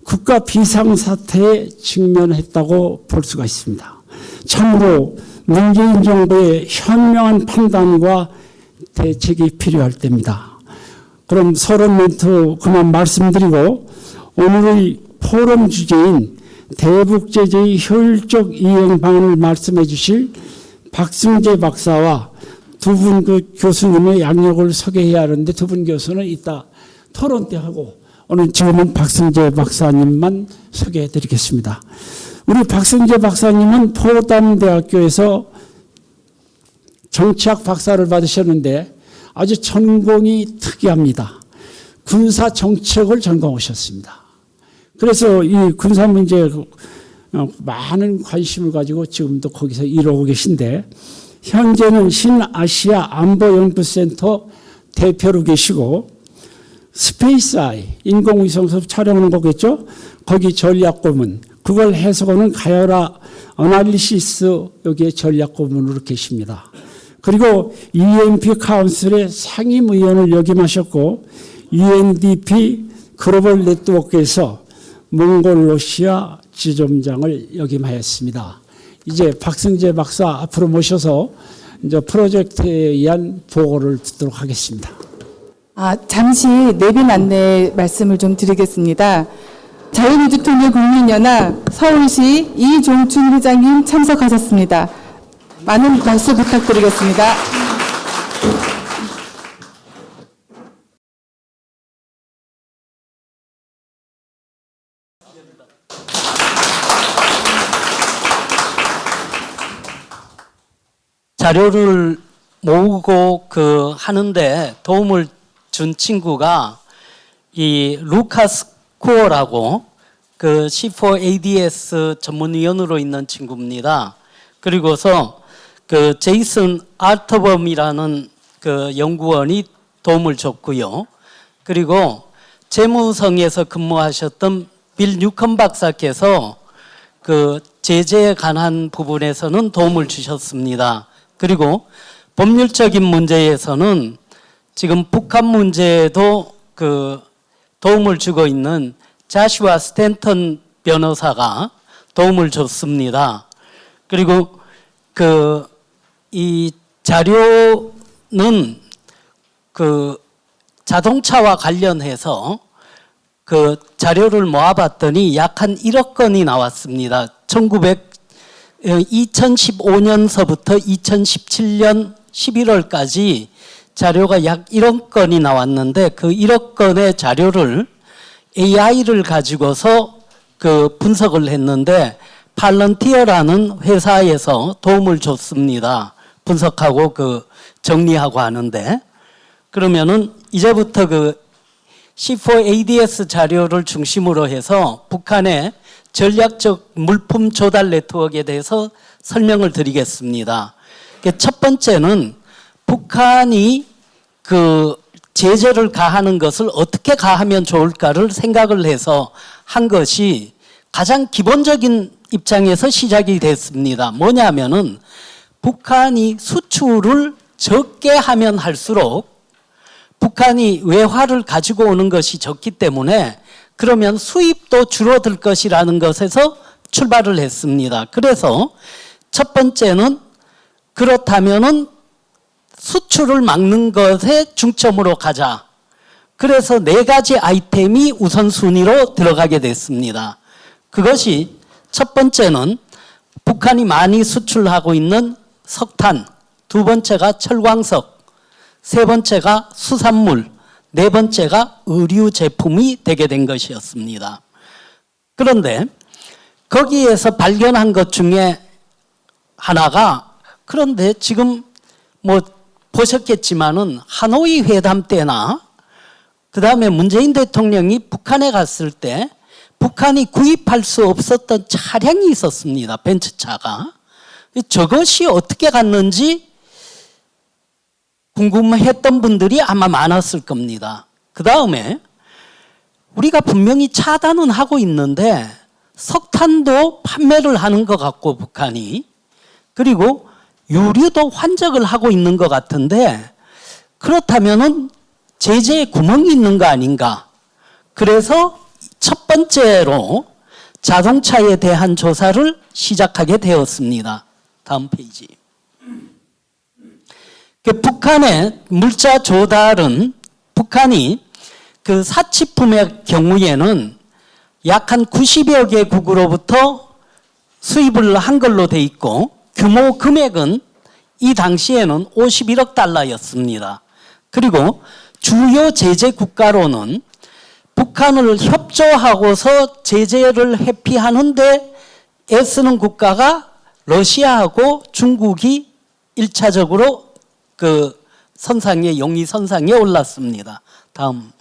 국가 비상사태에 직면했다고 볼 수가 있습니다. 참으로 문재인 정부의 현명한 판단과 대책이 필요할 때입니다. 그럼 서론 멘트 그만 말씀드리고 오늘의 포럼 주제인 대북 제재의 효율적 이행 방안을 말씀해 주실 박승재 박사와 두 분 교수님의 양력을 소개해야 하는데 두 분 교수는 이따 토론 때 하고 오늘 지금은 박승재 박사님만 소개해 드리겠습니다. 우리 박승재 박사님은 포담대학교에서 정치학 박사를 받으셨는데 아주 전공이 특이합니다. 군사 정책을 전공하셨습니다. 그래서 이 군사 문제에 많은 관심을 가지고 지금도 거기서 일하고 계신데 현재는 신아시아 안보연구센터 대표로 계시고 스페이스아이 인공위성 수업 촬영하는 거겠죠? 거기 전략고문 그걸 해석하는 가요라 어널리시스 여기에 전략고문으로 계십니다. 그리고 EMP 카운슬의 상임위원을 역임하셨고 UNDP 글로벌 네트워크에서 몽골러시아 지점장을 역임하였습니다. 이제 박승재 박사 앞으로 모셔서 이제 프로젝트에 의한 보고를 듣도록 하겠습니다. 잠시 내빈 안내 말씀을 좀 드리겠습니다. 자유민주통일국민연합 서울시 이종춘 회장님 참석하셨습니다. 많은 박수 부탁드리겠습니다. 자료를 모으고 하는데 도움을 준 친구가 이 루카스 코어라고 C4ADS 전문위원으로 있는 친구입니다. 그리고서 제이슨 알터범이라는 연구원이 도움을 줬고요. 그리고 재무성에서 근무하셨던 빌 뉴컨 박사께서 제재에 관한 부분에서는 도움을 주셨습니다. 그리고 법률적인 문제에서는 지금 북한 문제에도 도움을 주고 있는 자슈아 스탠턴 변호사가 도움을 줬습니다. 그리고 이 자료는 자동차와 관련해서 자료를 모아봤더니 약 한 1억 건이 나왔습니다. 2015년서부터 2017년 11월까지 자료가 약 1억 건이 나왔는데 그 1억 건의 자료를 AI를 가지고서 분석을 했는데 팔런티어라는 회사에서 도움을 줬습니다. 분석하고 정리하고 하는데 그러면은 이제부터 C4ADS 자료를 중심으로 해서 북한의 전략적 물품 조달 네트워크에 대해서 설명을 드리겠습니다. 첫 번째는 북한이 제재를 가하는 것을 어떻게 가하면 좋을까를 생각을 해서 한 것이 가장 기본적인 입장에서 시작이 됐습니다. 뭐냐면은 북한이 수출을 적게 하면 할수록 북한이 외화를 가지고 오는 것이 적기 때문에 그러면 수입도 줄어들 것이라는 것에서 출발을 했습니다. 그래서 첫 번째는 그렇다면은 수출을 막는 것에 중점으로 가자. 그래서 4가지 아이템이 우선순위로 들어가게 됐습니다. 그것이 첫 번째는 북한이 많이 수출하고 있는 석탄, 두 번째가 철광석, 세 번째가 수산물, 네 번째가 의류 제품이 되게 된 것이었습니다. 그런데 거기에서 발견한 것 중에 하나가 그런데 지금 보셨겠지만은 하노이 회담 때나 그 다음에 문재인 대통령이 북한에 갔을 때 북한이 구입할 수 없었던 차량이 있었습니다. 벤츠차가. 저것이 어떻게 갔는지 궁금했던 분들이 아마 많았을 겁니다. 그 다음에 우리가 분명히 차단은 하고 있는데 석탄도 판매를 하는 것 같고 북한이, 그리고 유류도 환적을 하고 있는 것 같은데 그렇다면은 제재에 구멍이 있는 거 아닌가. 그래서 첫 번째로 자동차에 대한 조사를 시작하게 되었습니다. 다음 페이지. 북한의 물자 조달은 북한이 그 사치품의 경우에는 약 한 90여 개국으로부터 수입을 한 걸로 돼 있고 규모 금액은 이 당시에는 51억 달러였습니다. 그리고 주요 제재 국가로는 북한을 협조하고서 제재를 회피하는데 애쓰는 국가가 러시아하고 중국이 1차적으로 그 선상에, 용의 선상에 올랐습니다. 다음.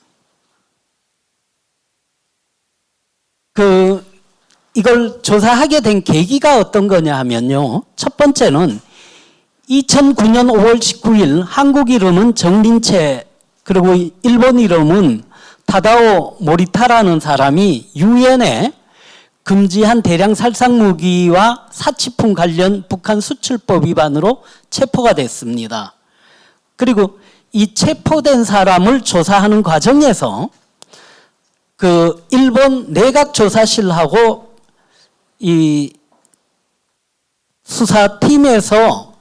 이걸 조사하게 된 계기가 어떤 거냐 하면요. 첫 번째는 2009년 5월 19일 한국 이름은 정린채, 그리고 일본 이름은 타다오 모리타라는 사람이 유엔에 금지한 대량 살상 무기와 사치품 관련 북한 수출법 위반으로 체포가 됐습니다. 그리고 이 체포된 사람을 조사하는 과정에서 그 일본 내각조사실하고 이 수사팀에서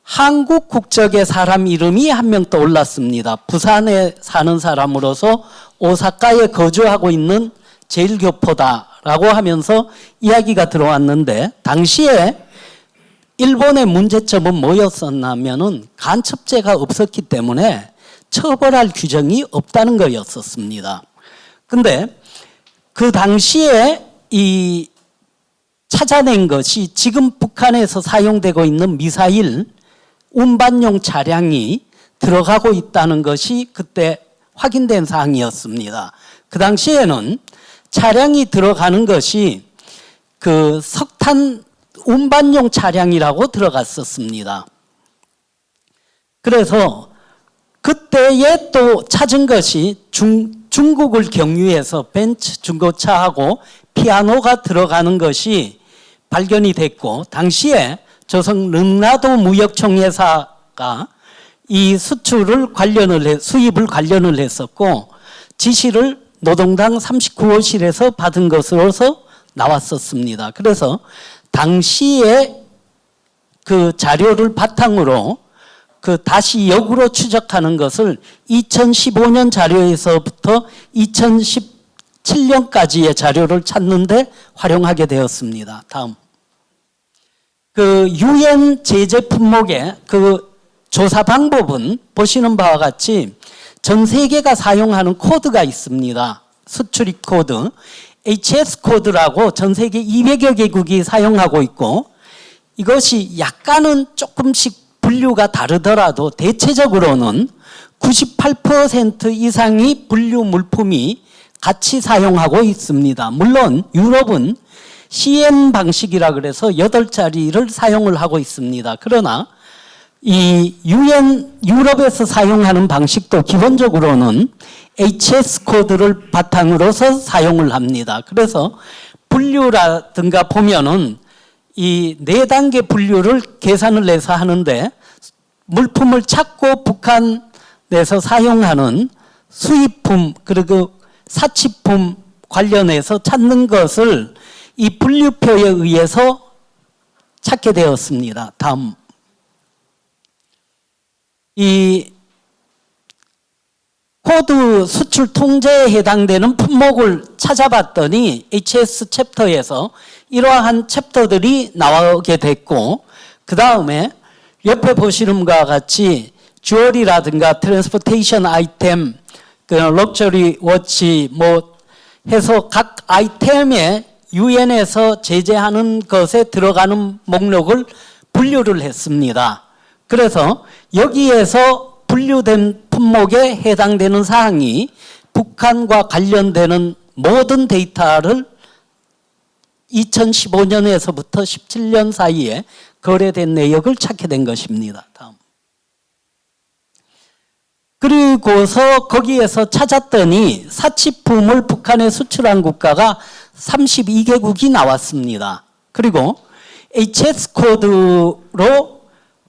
한국 국적의 사람 이름이 한 명 떠올랐습니다. 부산에 사는 사람으로서 오사카에 거주하고 있는 제일교포다라고 하면서 이야기가 들어왔는데, 당시에 일본의 문제점은 뭐였었냐면은 간첩죄가 없었기 때문에 처벌할 규정이 없다는 거였었습니다. 근데 그 당시에 이 찾아낸 것이 지금 북한에서 사용되고 있는 미사일 운반용 차량이 들어가고 있다는 것이 그때 확인된 사항이었습니다. 그 당시에는 차량이 들어가는 것이 그 석탄 운반용 차량이라고 들어갔었습니다. 그래서 그때에 또 찾은 것이 중국을 경유해서 벤츠 중고차하고 피아노가 들어가는 것이 발견이 됐고, 당시에 조선 릉나도 무역총회사가 이 수입을 관련을 했었고 지시를 노동당 39호실에서 받은 것으로서 나왔었습니다. 그래서 당시에 그 자료를 바탕으로 그 다시 역으로 추적하는 것을 2015년 자료에서부터 2017년까지의 자료를 찾는데 활용하게 되었습니다. 다음. 그 유엔 제재 품목의 그 조사 방법은 보시는 바와 같이 전 세계가 사용하는 코드가 있습니다. 수출입 코드. HS 코드라고 전 세계 200여 개국이 사용하고 있고, 이것이 약간은 조금씩 분류가 다르더라도 대체적으로는 98% 이상이 분류 물품이 같이 사용하고 있습니다. 물론 유럽은 CN 방식이라 그래서 8자리를 사용을 하고 있습니다. 그러나 이 유럽에서 사용하는 방식도 기본적으로는 HS 코드를 바탕으로서 사용을 합니다. 그래서 분류라든가 보면은 이 4단계 분류를 계산을 해서 하는데, 물품을 찾고 북한에서 사용하는 수입품 그리고 사치품 관련해서 찾는 것을 이 분류표에 의해서 찾게 되었습니다. 다음. 이 코드 수출 통제에 해당되는 품목을 찾아봤더니 HS 챕터에서 이러한 챕터들이 나오게 됐고, 그 다음에 옆에 보시는 것과 같이 주얼이라든가 트랜스포테이션 아이템, 그 럭셔리 워치 뭐 해서 각 아이템에 유엔에서 제재하는 것에 들어가는 목록을 분류를 했습니다. 그래서 여기에서 분류된 품목에 해당되는 사항이 북한과 관련되는 모든 데이터를 2015년에서부터 17년 사이에 거래된 내역을 찾게 된 것입니다. 다음. 그리고서 거기에서 찾았더니 사치품을 북한에 수출한 국가가 32개국이 나왔습니다. 그리고 HS 코드로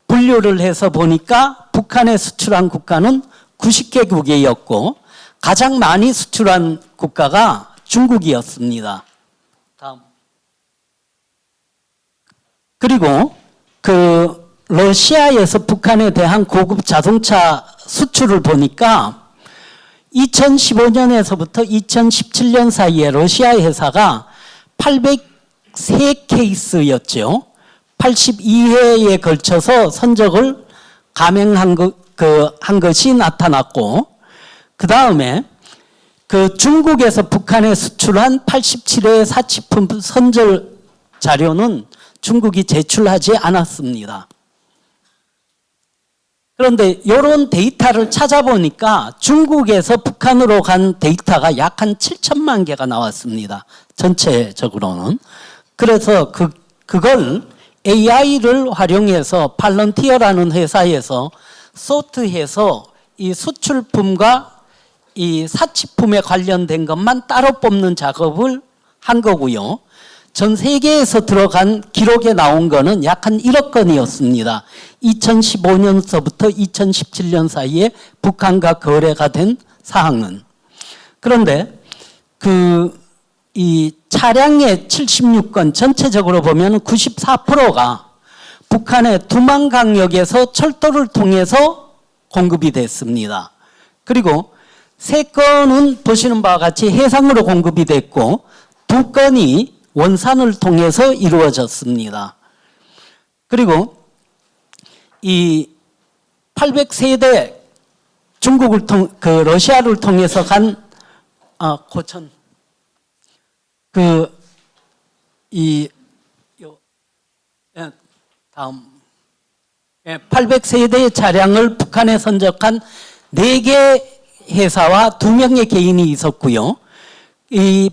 분류를 해서 보니까 북한에 수출한 국가는 90개국이었고 가장 많이 수출한 국가가 중국이었습니다. 다음. 그리고 러시아에서 북한에 대한 고급 자동차 수출을 보니까 2015년에서부터 2017년 사이에 러시아 회사가 803케이스였죠. 82회에 걸쳐서 선적을 감행한 한 것이 나타났고, 그 다음에 중국에서 북한에 수출한 87회의 사치품 선절 자료는 중국이 제출하지 않았습니다. 그런데 이런 데이터를 찾아보니까 중국에서 북한으로 간 데이터가 약 한 7천만 개가 나왔습니다. 전체적으로는. 그래서 그걸 AI를 활용해서 팔런티어라는 회사에서 소트해서 이 수출품과 이 사치품에 관련된 것만 따로 뽑는 작업을 한 거고요. 전 세계에서 들어간 기록에 나온 거는 약 한 1억 건이었습니다. 2015년서부터 2017년 사이에 북한과 거래가 된 사항은. 그런데 이 차량의 76건 전체적으로 보면 94%가 북한의 두만강역에서 철도를 통해서 공급이 됐습니다. 그리고 3건은 보시는 바와 같이 해상으로 공급이 됐고 2건이 원산을 통해서 이루어졌습니다. 그리고 이 800세대 중국을 러시아를 통해서 간 다음 800세대의 차량을 북한에 선적한 4개 회사와 2명의 개인이 있었고요. 이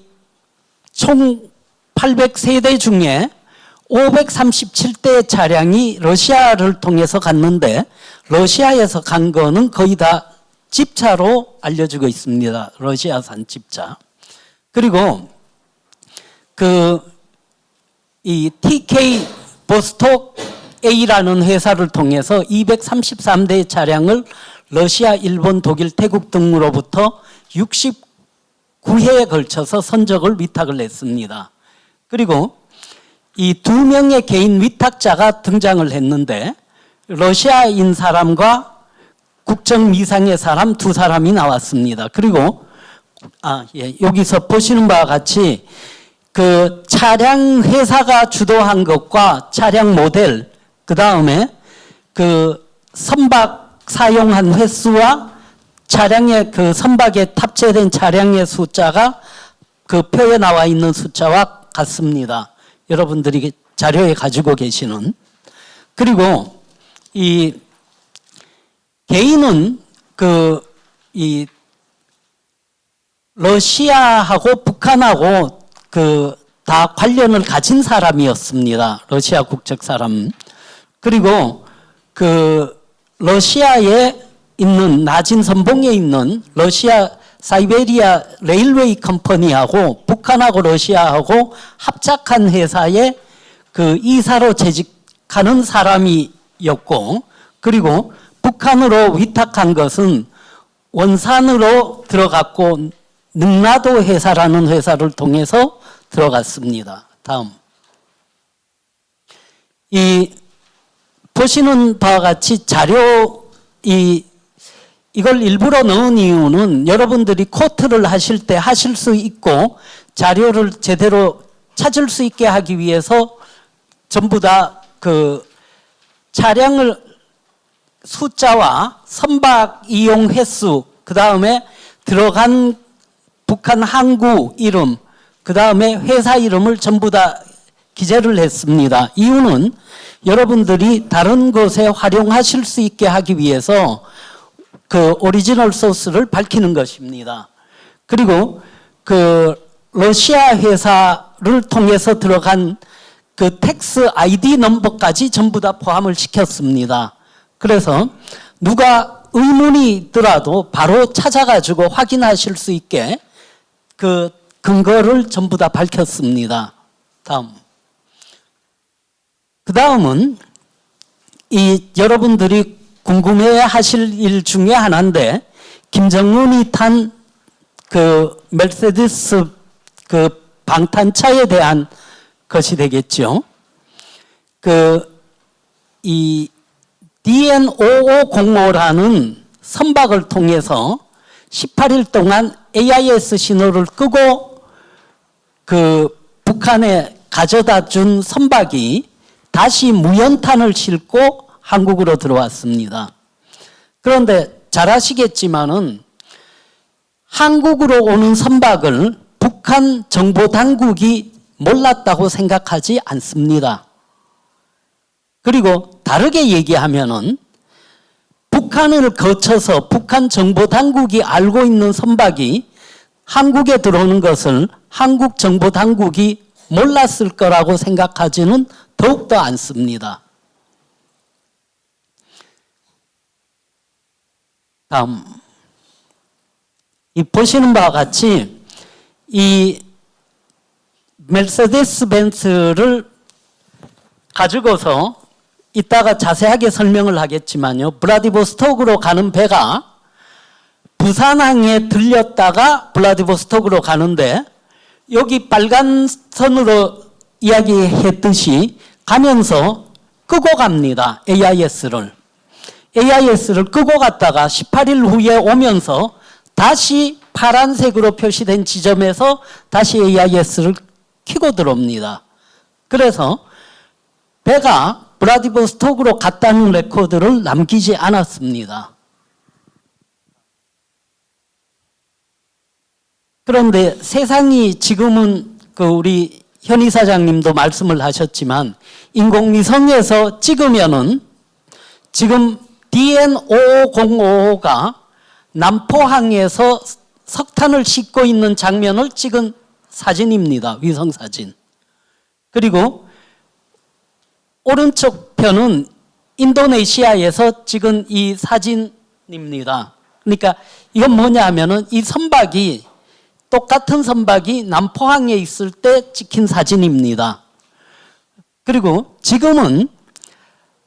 총 800세대 중에 537대 차량이 러시아를 통해서 갔는데 러시아에서 간 거는 거의 다 집차로 알려지고 있습니다. 러시아산 집차. 그리고 이 TK 보스톡 A라는 회사를 통해서 233대의 차량을 러시아, 일본, 독일, 태국 등으로부터 69회에 걸쳐서 선적을 위탁을 했습니다. 그리고 이 2명의 개인 위탁자가 등장을 했는데 러시아인 사람과 국정 미상의 사람 2사람이 나왔습니다. 그리고 여기서 보시는 바와 같이 차량 회사가 주도한 것과 차량 모델, 그 다음에 선박 사용한 횟수와 차량의 선박에 탑재된 차량의 숫자가 표에 나와 있는 숫자와 같습니다. 여러분들이 자료에 가지고 계시는. 그리고 이 개인은 이 러시아하고 북한하고 다 관련을 가진 사람이었습니다. 러시아 국적 사람. 그리고 러시아에 있는 낮은 선봉에 있는 러시아 사이베리아 레일웨이 컴퍼니하고 북한하고 러시아하고 합작한 회사에 이사로 재직하는 사람이었고, 그리고 북한으로 위탁한 것은 원산으로 들어갔고 능라도 회사라는 회사를 통해서 들어갔습니다. 다음. 보시는 바와 같이 자료, 이걸 일부러 넣은 이유는 여러분들이 코트를 하실 때 하실 수 있고 자료를 제대로 찾을 수 있게 하기 위해서 전부 다 차량을 숫자와 선박 이용 횟수, 그 다음에 들어간 북한 항구 이름, 그 다음에 회사 이름을 전부 다 기재를 했습니다. 이유는 여러분들이 다른 곳에 활용하실 수 있게 하기 위해서 오리지널 소스를 밝히는 것입니다. 그리고 러시아 회사를 통해서 들어간 그 텍스 아이디 넘버까지 전부 다 포함을 시켰습니다. 그래서 누가 의문이 있더라도 바로 찾아가지고 확인하실 수 있게 그 근거를 전부 다 밝혔습니다. 그 다음은 이 여러분들이 궁금해 하실 일 중에 하나인데, 김정은이 탄 그 메르세데스 그 방탄차에 대한 것이 되겠죠. 이 DN5505라는 선박을 통해서 18일 동안 AIS 신호를 끄고 그 북한에 가져다 준 선박이 다시 무연탄을 싣고 한국으로 들어왔습니다. 그런데 잘 아시겠지만은 한국으로 오는 선박을 북한 정보 당국이 몰랐다고 생각하지 않습니다. 그리고 다르게 얘기하면은 북한을 거쳐서 북한 정보 당국이 알고 있는 선박이 한국에 들어오는 것을 한국 정보 당국이 몰랐을 거라고 생각하지는 더욱더 않습니다. 다음. 이 보시는 바와 같이 이 메르세데스 벤츠를 가지고서 이따가 자세하게 설명을 하겠지만요. 블라디보스톡으로 가는 배가 부산항에 들렸다가 블라디보스톡으로 가는데, 여기 빨간 선으로 이야기했듯이 가면서 끄고 갑니다. AIS를 끄고 갔다가 18일 후에 오면서 다시 파란색으로 표시된 지점에서 다시 AIS를 켜고 들어옵니다. 그래서 배가 블라디보스톡으로 갔다는 레코드를 남기지 않았습니다. 그런데 세상이 지금은 우리 현 이사장님도 말씀을 하셨지만 인공위성에서 찍으면은 지금 DN5505가 남포항에서 석탄을 싣고 있는 장면을 찍은 사진입니다. 위성사진. 그리고 오른쪽 편은 인도네시아에서 찍은 이 사진입니다. 그러니까 이건 뭐냐 하면은 이 선박이, 똑같은 선박이 남포항에 있을 때 찍힌 사진입니다. 그리고 지금은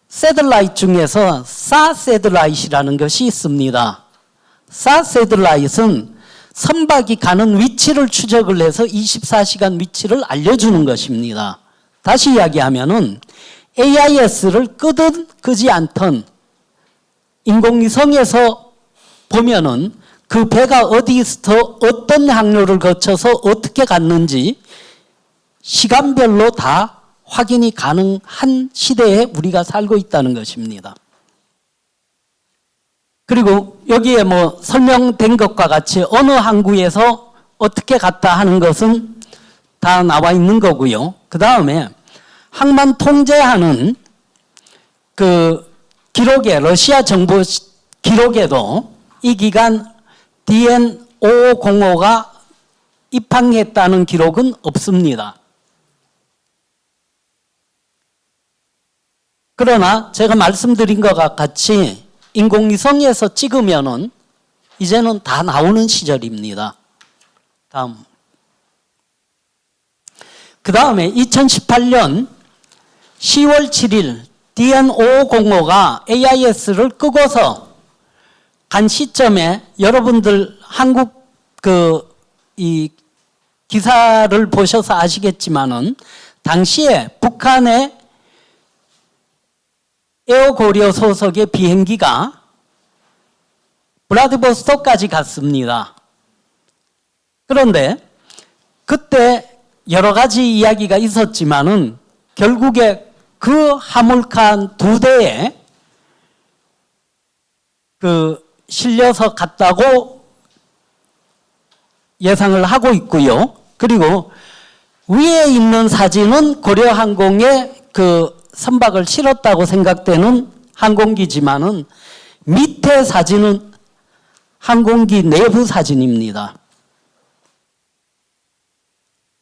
새들라이트 중에서 사새들라이트라는 것이 있습니다. 사새들라이트는 선박이 가는 위치를 추적을 해서 24시간 위치를 알려주는 것입니다. 다시 이야기하면은 AIS를 끄든 끄지 않든 인공위성에서 보면은 그 배가 어디서 어떤 항로를 거쳐서 어떻게 갔는지 시간별로 다 확인이 가능한 시대에 우리가 살고 있다는 것입니다. 그리고 여기에 뭐 설명된 것과 같이 어느 항구에서 어떻게 갔다 하는 것은 다 나와 있는 거고요. 그 다음에 항만 통제하는 그 기록에, 러시아 정보 기록에도 이 기간 DN5505가 입항했다는 기록은 없습니다. 그러나 제가 말씀드린 것과 같이 인공위성에서 찍으면은 이제는 다 나오는 시절입니다. 다음. 그 다음에 2018년 10월 7일 DN5505가 AIS를 끄고서 간 시점에 여러분들 한국 이 기사를 보셔서 아시겠지만은 당시에 북한의 에어고리어 소속의 비행기가 블라디보스톡까지 갔습니다. 그런데 그때 여러 가지 이야기가 있었지만은 결국에 그 화물칸 2대에 실려서 갔다고 예상을 하고 있고요. 그리고 위에 있는 사진은 고려항공의 선박을 실었다고 생각되는 항공기지만은 밑에 사진은 항공기 내부 사진입니다.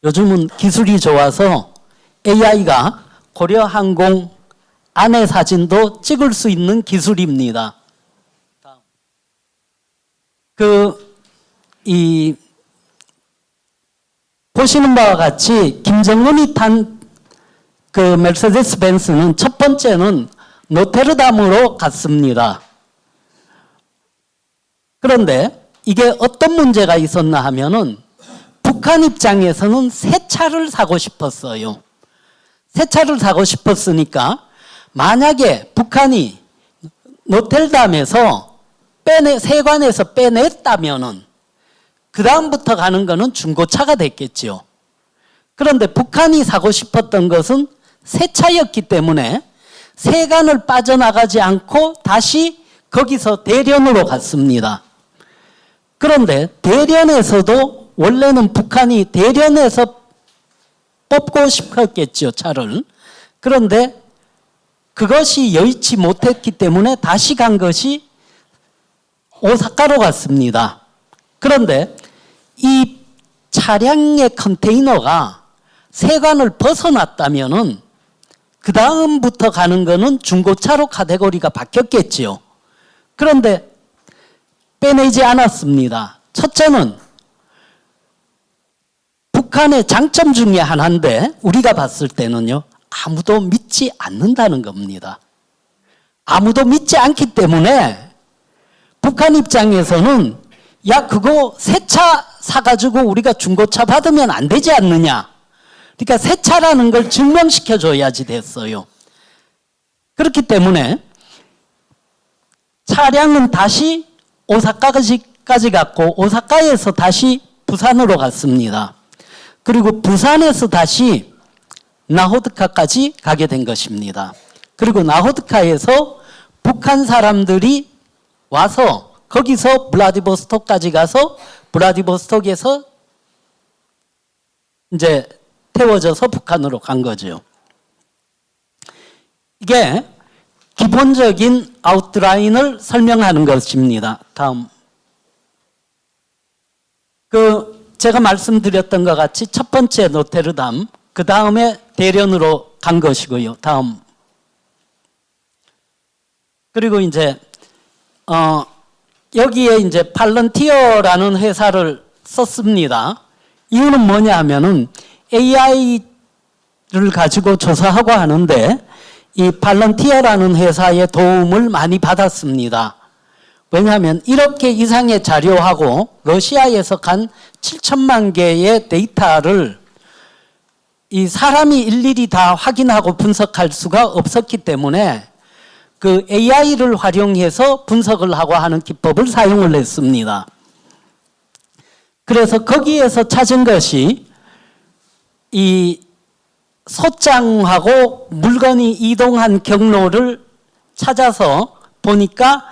요즘은 기술이 좋아서 AI가 고려항공 안의 사진도 찍을 수 있는 기술입니다. 보시는 바와 같이 김정은이 탄 그 메르세데스 벤츠는 첫 번째는 노테르담으로 갔습니다. 그런데 이게 어떤 문제가 있었나 하면은 북한 입장에서는 새 차를 사고 싶었어요. 새 차를 사고 싶었으니까 만약에 북한이 노텔담에서 세관에서 빼냈다면은 그 다음부터 가는 거는 중고차가 됐겠죠. 그런데 북한이 사고 싶었던 것은 새 차였기 때문에 세관을 빠져나가지 않고 다시 거기서 대련으로 갔습니다. 그런데 대련에서도 원래는 북한이 대련에서 뽑고 싶었겠죠, 차를. 그런데 그것이 여의치 못했기 때문에 다시 간 것이 오사카로 갔습니다. 그런데 이 차량의 컨테이너가 세관을 벗어났다면은 그 다음부터 가는 거는 중고차로 카테고리가 바뀌었겠지요. 그런데 빼내지 않았습니다. 첫째는 북한의 장점 중에 하나인데 우리가 봤을 때는요, 아무도 믿지 않는다는 겁니다. 아무도 믿지 않기 때문에 북한 입장에서는 야, 그거 새 차 사가지고 우리가 중고차 받으면 안 되지 않느냐. 그러니까 새 차라는 걸 증명시켜 줘야지 됐어요. 그렇기 때문에 차량은 다시 오사카까지 갔고 오사카에서 다시 부산으로 갔습니다. 그리고 부산에서 다시 나호드카까지 가게 된 것입니다. 그리고 나호드카에서 북한 사람들이 와서 거기서 블라디보스톡까지 가서 블라디보스톡에서 이제 태워져서 북한으로 간 거죠. 이게 기본적인 아웃라인을 설명하는 것입니다. 다음. 제가 말씀드렸던 것 같이 첫 번째 노테르담, 그 다음에 대련으로 간 것이고요. 다음. 그리고 이제, 여기에 이제 팔런티어라는 회사를 썼습니다. 이유는 뭐냐 하면은 AI를 가지고 조사하고 하는데 이 팔런티어라는 회사의 도움을 많이 받았습니다. 왜냐하면 이렇게 이상의 자료하고 러시아에서 간 7천만 개의 데이터를 이 사람이 일일이 다 확인하고 분석할 수가 없었기 때문에 그 AI를 활용해서 분석을 하고 하는 기법을 사용을 했습니다. 그래서 거기에서 찾은 것이 이 소장하고 물건이 이동한 경로를 찾아서 보니까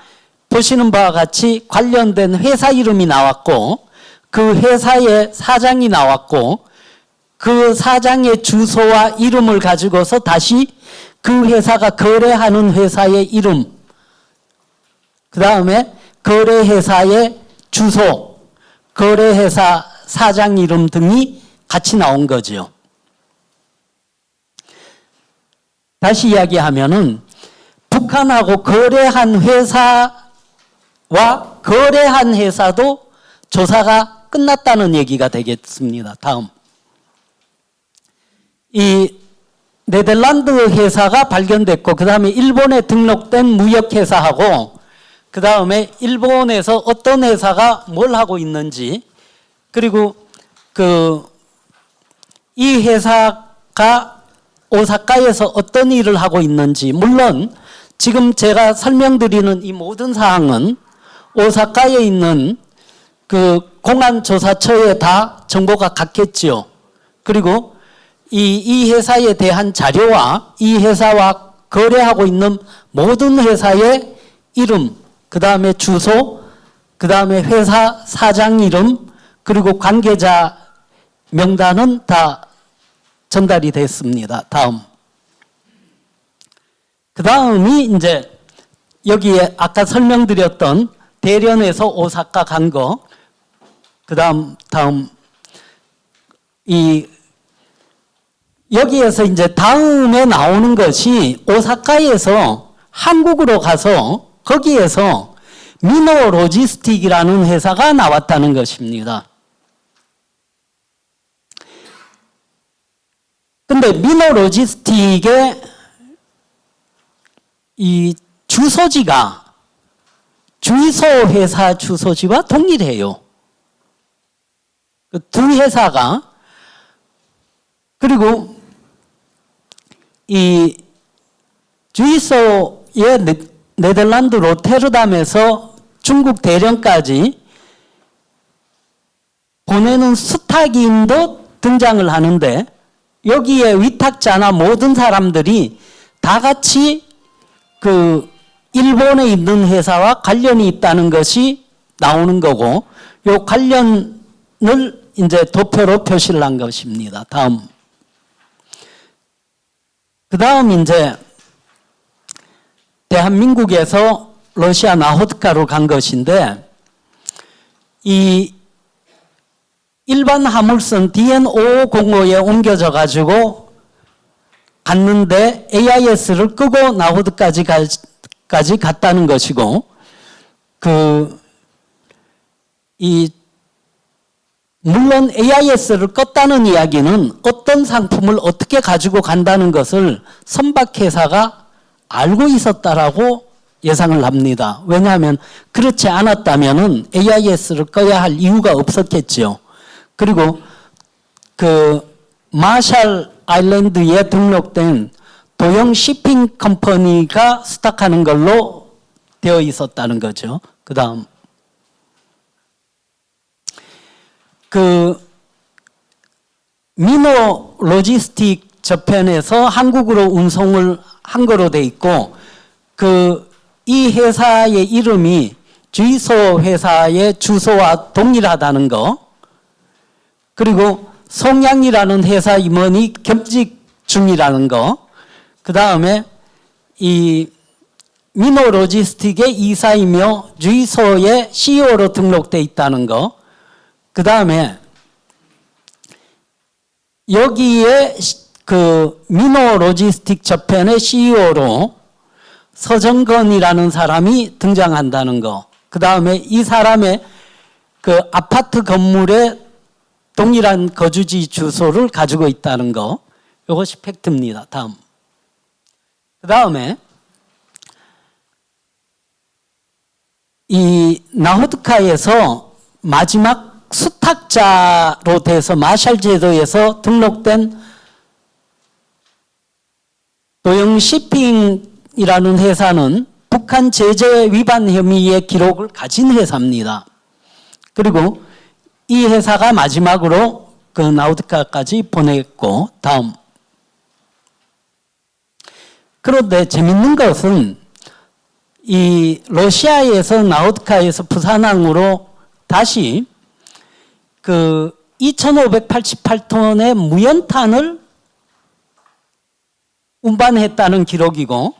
보시는 바와 같이 관련된 회사 이름이 나왔고 그 회사의 사장이 나왔고 그 사장의 주소와 이름을 가지고서 다시 그 회사가 거래하는 회사의 이름, 그 다음에 거래회사의 주소, 거래회사 사장 이름 등이 같이 나온 거죠. 다시 이야기하면은 북한하고 거래한 회사와 거래한 회사도 조사가 끝났다는 얘기가 되겠습니다. 다음. 이 네덜란드 회사가 발견됐고 그 다음에 일본에 등록된 무역회사하고 그 다음에 일본에서 어떤 회사가 뭘 하고 있는지 그리고 이 회사가 오사카에서 어떤 일을 하고 있는지 물론 지금 제가 설명드리는 이 모든 사항은 오사카에 있는 그 공안조사처에 다 정보가 갔겠지요. 그리고 이 회사에 대한 자료와 이 회사와 거래하고 있는 모든 회사의 이름, 그 다음에 주소, 그 다음에 회사 사장 이름, 그리고 관계자 명단은 다 전달이 됐습니다. 다음. 그 다음이 이제 여기에 아까 설명드렸던 대련에서 오사카 간 거, 다음 이 여기에서 이제 다음에 나오는 것이 오사카에서 한국으로 가서 거기에서 미노 로지스틱이라는 회사가 나왔다는 것입니다. 근데 미노 로지스틱의 이 주소지가 주이소 회사 주소지와 동일해요. 그 두 회사가. 그리고 이 주이소의 네덜란드 로테르담에서 중국 대령까지 보내는 수탁인도 등장을 하는데 여기에 위탁자나 모든 사람들이 다 같이 그 일본에 있는 회사와 관련이 있다는 것이 나오는 거고 요 관련을 이제 도표로 표시를 한 것입니다. 다음. 그 다음 이제 대한민국에서 러시아 나호드카로 간 것인데 이 일반 화물선 DN505에 옮겨져 가지고 갔는데 AIS를 끄고 나호드까지 갔다는 것이고 물론 AIS를 껐다는 이야기는 어떤 상품을 어떻게 가지고 간다는 것을 선박회사가 알고 있었다라고 예상을 합니다. 왜냐하면 그렇지 않았다면 AIS를 꺼야 할 이유가 없었겠죠. 그리고 그 마샬 아일랜드에 등록된 도형 shipping 컴퍼니가 수탁하는 걸로 되어 있었다는 거죠. 그 다음. 그 미노 로지스틱 저편에서 한국으로 운송을 한 거로 돼 있고 이 회사의 이름이 주이소 회사의 주소와 동일하다는 거. 그리고 송양이라는 회사 임원이 겸직 중이라는 거. 그 다음에 이 미노 로지스틱의 이사이며 주이소의 CEO로 등록돼 있다는 거. 그 다음에 여기에 그 미노 로지스틱 저편의 CEO로 서정건이라는 사람이 등장한다는 거. 그 다음에 이 사람의 그 아파트 건물에 동일한 거주지 주소를 가지고 있다는 거. 이것이 팩트입니다. 다음. 그 다음에 이 나호드카에서 마지막 수탁자로 돼서 마샬 제도에서 등록된 도형 시핑이라는 회사는 북한 제재 위반 혐의의 기록을 가진 회사입니다. 그리고 이 회사가 마지막으로 그 나호드카까지 보냈고 다음. 그런데 재밌는 것은 이 러시아에서 나호드카에서 부산항으로 다시 그 2,588톤의 무연탄을 운반했다는 기록이고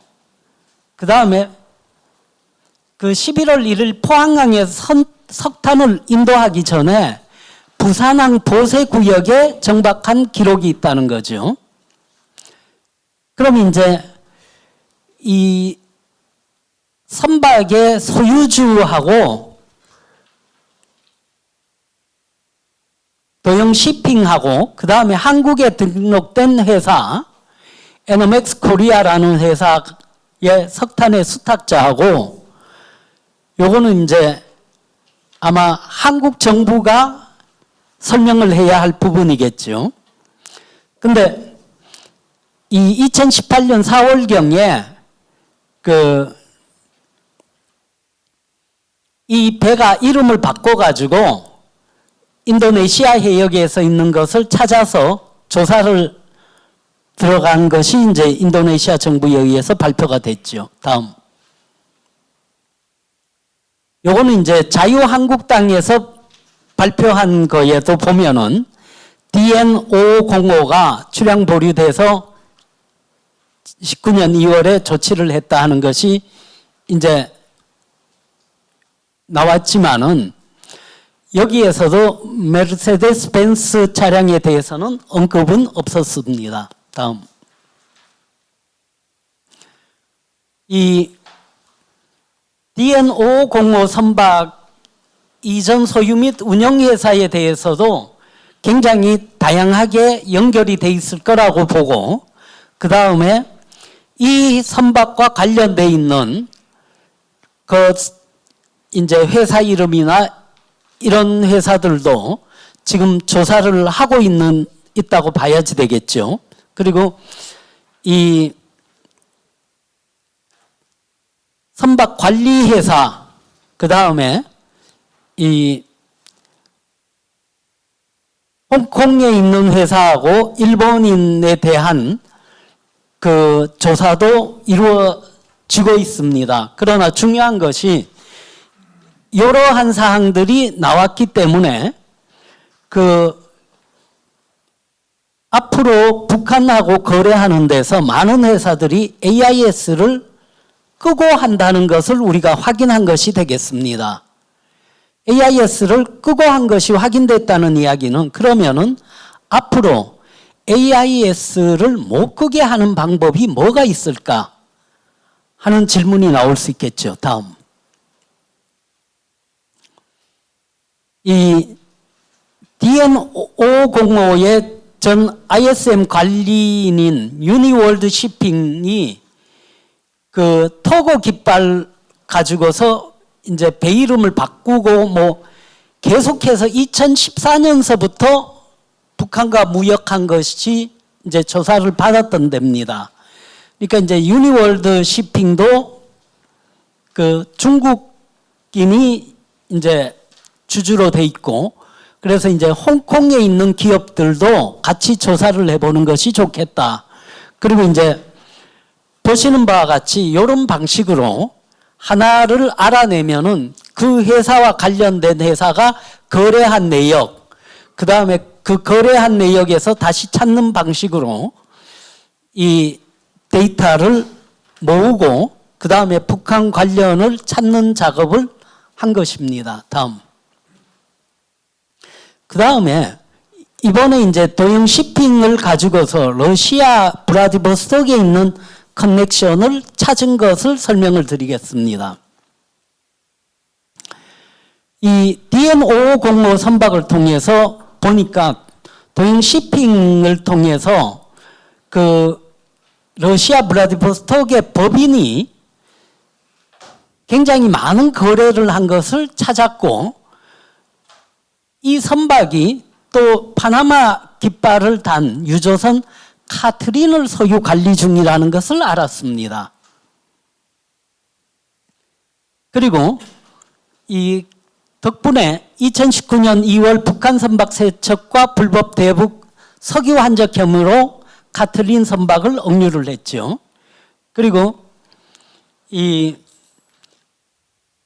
그 다음에 그 11월 1일 포항항에서 석탄을 인도하기 전에 부산항 보세구역에 정박한 기록이 있다는 거죠. 그럼 이제 이 선박의 소유주하고 도형 시핑하고 그 다음에 한국에 등록된 회사 에너맥스 코리아라는 회사의 석탄의 수탁자하고 요거는 이제 아마 한국 정부가 설명을 해야 할 부분이겠죠. 근데 이 2018년 4월경에 이 배가 이름을 바꿔가지고 인도네시아 해역에서 있는 것을 찾아서 조사를 들어간 것이 이제 인도네시아 정부에 의해서 발표가 됐죠. 다음. 요거는 이제 자유한국당에서 발표한 거에도 보면은 DN505가 출항 보류돼서 19년 2월에 조치를 했다 하는 것이 이제 나왔지만은 여기에서도 메르세데스 벤츠 차량에 대해서는 언급은 없었습니다. 다음. 이 DN505 선박 이전 소유 및 운영회사에 대해서도 굉장히 다양하게 연결이 돼 있을 거라고 보고, 그 다음에 이 선박과 관련돼 있는 그 이제 회사 이름이나 이런 회사들도 지금 조사를 하고 있다고 봐야지 되겠죠. 그리고 이 선박 관리 회사, 그 다음에 이 홍콩에 있는 회사하고 일본인에 대한 그 조사도 이루어지고 있습니다. 그러나 중요한 것이 이러한 사항들이 나왔기 때문에 그 앞으로 북한하고 거래하는 데서 많은 회사들이 AIS를 끄고 한다는 것을 우리가 확인한 것이 되겠습니다. AIS를 끄고 한 것이 확인됐다는 이야기는 그러면은 앞으로 AIS를 못 끄게 하는 방법이 뭐가 있을까 하는 질문이 나올 수 있겠죠. 다음. 이 DN505의 전 ISM 관리인인 유니월드 시핑이 그 토고 깃발 가지고서 이제 배 이름을 바꾸고 뭐 계속해서 2014년서부터 북한과 무역한 것이 이제 조사를 받았던 데입니다. 그러니까 이제 유니월드 시핑도 그 중국인이 이제 주주로 돼 있고, 그래서 이제 홍콩에 있는 기업들도 같이 조사를 해보는 것이 좋겠다. 그리고 이제 보시는 바와 같이 이런 방식으로 하나를 알아내면은 그 회사와 관련된 회사가 거래한 내역, 그 다음에 그 거래한 내역에서 다시 찾는 방식으로 이 데이터를 모으고 그 다음에 북한 관련을 찾는 작업을 한 것입니다. 다음. 그 다음에 이번에 이제 도영 시핑을 가지고서 러시아 브라디보스톡에 있는 커넥션을 찾은 것을 설명을 드리겠습니다. 이 DN505 선박을 통해서 보니까 도영 시핑을 통해서 그 러시아 브라디보스톡의 법인이 굉장히 많은 거래를 한 것을 찾았고, 이 선박이 또 파나마 깃발을 단 유조선 카트린을 소유 관리 중이라는 것을 알았습니다. 그리고 이 덕분에 2019년 2월 북한 선박 세척과 불법 대북 석유 환적 혐의로 카트린 선박을 억류를 했죠. 그리고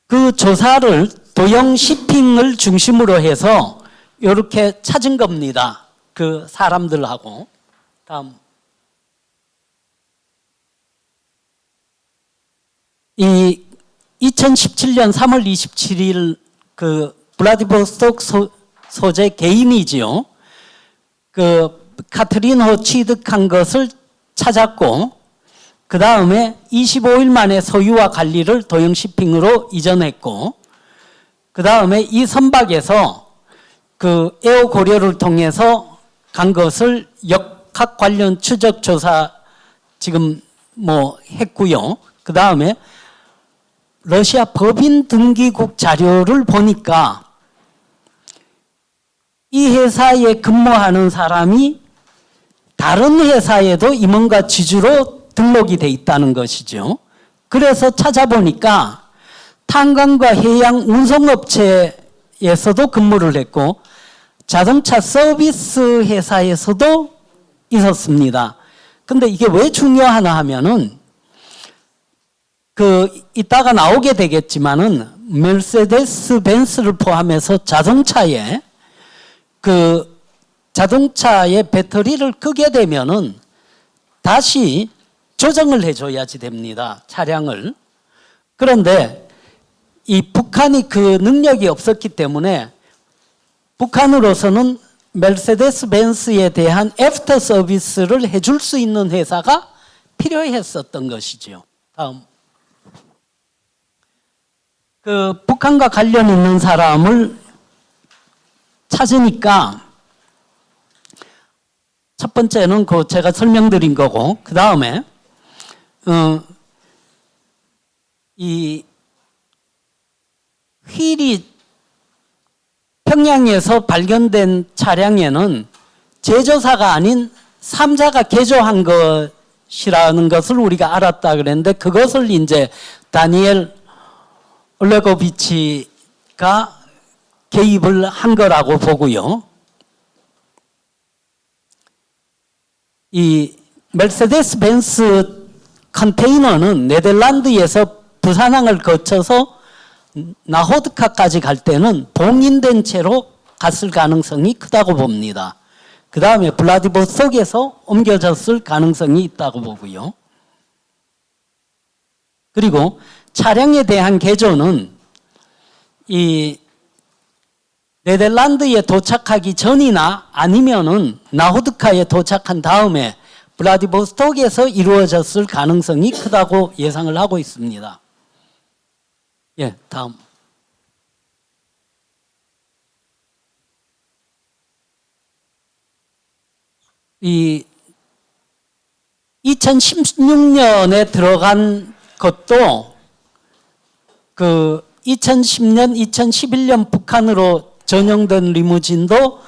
그 조사를 도영 시핑을 중심으로 해서 이렇게 찾은 겁니다. 그 사람들하고. 다음. 이 2017년 3월 27일 그 블라디보스톡 소재 개인이지요. 그 카트린호 취득한 것을 찾았고, 그 다음에 25일 만에 소유와 관리를 도영 시핑으로 이전했고, 그 다음에 이 선박에서 그 에어 고려를 통해서 간 것을 역학 관련 추적 조사 지금 뭐 했고요. 그 다음에 러시아 법인 등기국 자료를 보니까 이 회사에 근무하는 사람이 다른 회사에도 임원과 지주로 등록이 돼 있다는 것이죠. 그래서 찾아보니까 탄광과 해양 운송업체에서도 근무를 했고 자동차 서비스 회사에서도 있었습니다. 근데 이게 왜 중요하나 하면은 이따가 나오게 되겠지만은 메르세데스 벤츠를 포함해서 자동차에 배터리를 끄게 되면은 다시 조정을 해줘야지 됩니다. 차량을. 그런데 이 북한이 그 능력이 없었기 때문에 북한으로서는 메르세데스 벤츠에 대한 애프터 서비스를 해줄 수 있는 회사가 필요했었던 것이죠. 다음. 그 북한과 관련 있는 사람을 찾으니까 첫 번째는 그 제가 설명드린 거고, 그 다음에 이 휠이 평양에서 발견된 차량에는 제조사가 아닌 3자가 개조한 것이라는 것을 우리가 알았다 그랬는데, 그것을 이제 다니엘 올레고비치가 개입을 한 거라고 보고요. 이 메르세데스 벤츠 컨테이너는 네덜란드에서 부산항을 거쳐서 나호드카까지 갈 때는 봉인된 채로 갔을 가능성이 크다고 봅니다. 그 다음에 블라디보스톡에서 옮겨졌을 가능성이 있다고 보고요. 그리고 차량에 대한 개조는 이 네덜란드에 도착하기 전이나 아니면은 나호드카에 도착한 다음에 블라디보스톡에서 이루어졌을 가능성이 크다고 예상을 하고 있습니다. 예, 다음. 이 2016년에 들어간 것도 그 2010년, 2011년 북한으로 전용된 리무진도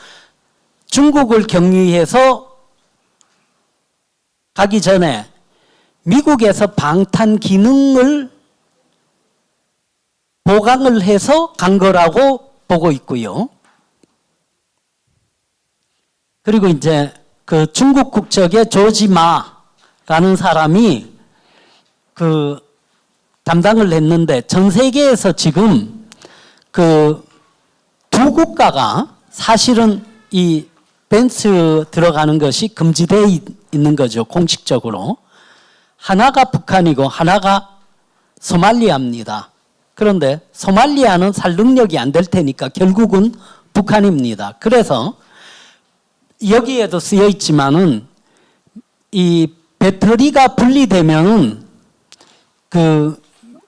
중국을 경유해서 가기 전에 미국에서 방탄 기능을 보강을 해서 간 거라고 보고 있고요. 그리고 이제 그 중국 국적의 조지마라는 사람이 그 담당을 했는데, 전 세계에서 지금 그 두 국가가 사실은 이 벤츠 들어가는 것이 금지되어 있는 거죠, 공식적으로. 하나가 북한이고 하나가 소말리아입니다. 그런데 소말리아는 살 능력이 안 될 테니까 결국은 북한입니다. 그래서 여기에도 쓰여 있지만은 이 배터리가 분리되면은 그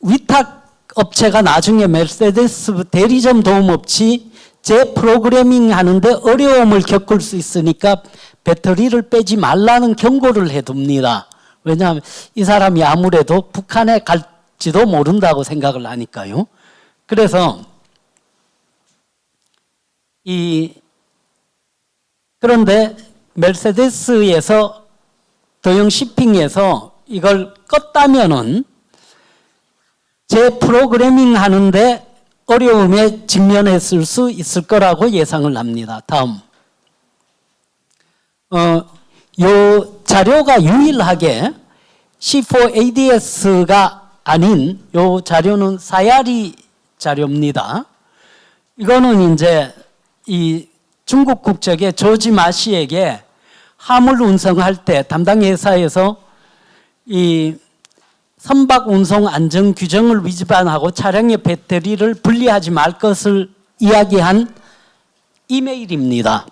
위탁 업체가 나중에 메르세데스 대리점 도움 없이 재프로그래밍 하는데 어려움을 겪을 수 있으니까 배터리를 빼지 말라는 경고를 해둡니다. 왜냐하면 이 사람이 아무래도 북한에 갈지도 모른다고 생각을 하니까요. 그래서 그런데 메르세데스에서 도형 shipping에서 이걸 껐다면은 재프로그래밍 하는데 어려움에 직면했을 수 있을 거라고 예상을 합니다. 다음. 요 자료가 유일하게 C4ADS가 아닌 요 자료는 사야리 자료입니다. 이거는 이제 이 중국 국적의 조지마 씨에게 화물 운송할 때 담당 회사에서 이 선박 운송 안전 규정을 위반하고 차량의 배터리를 분리하지 말 것을 이야기한 이메일입니다.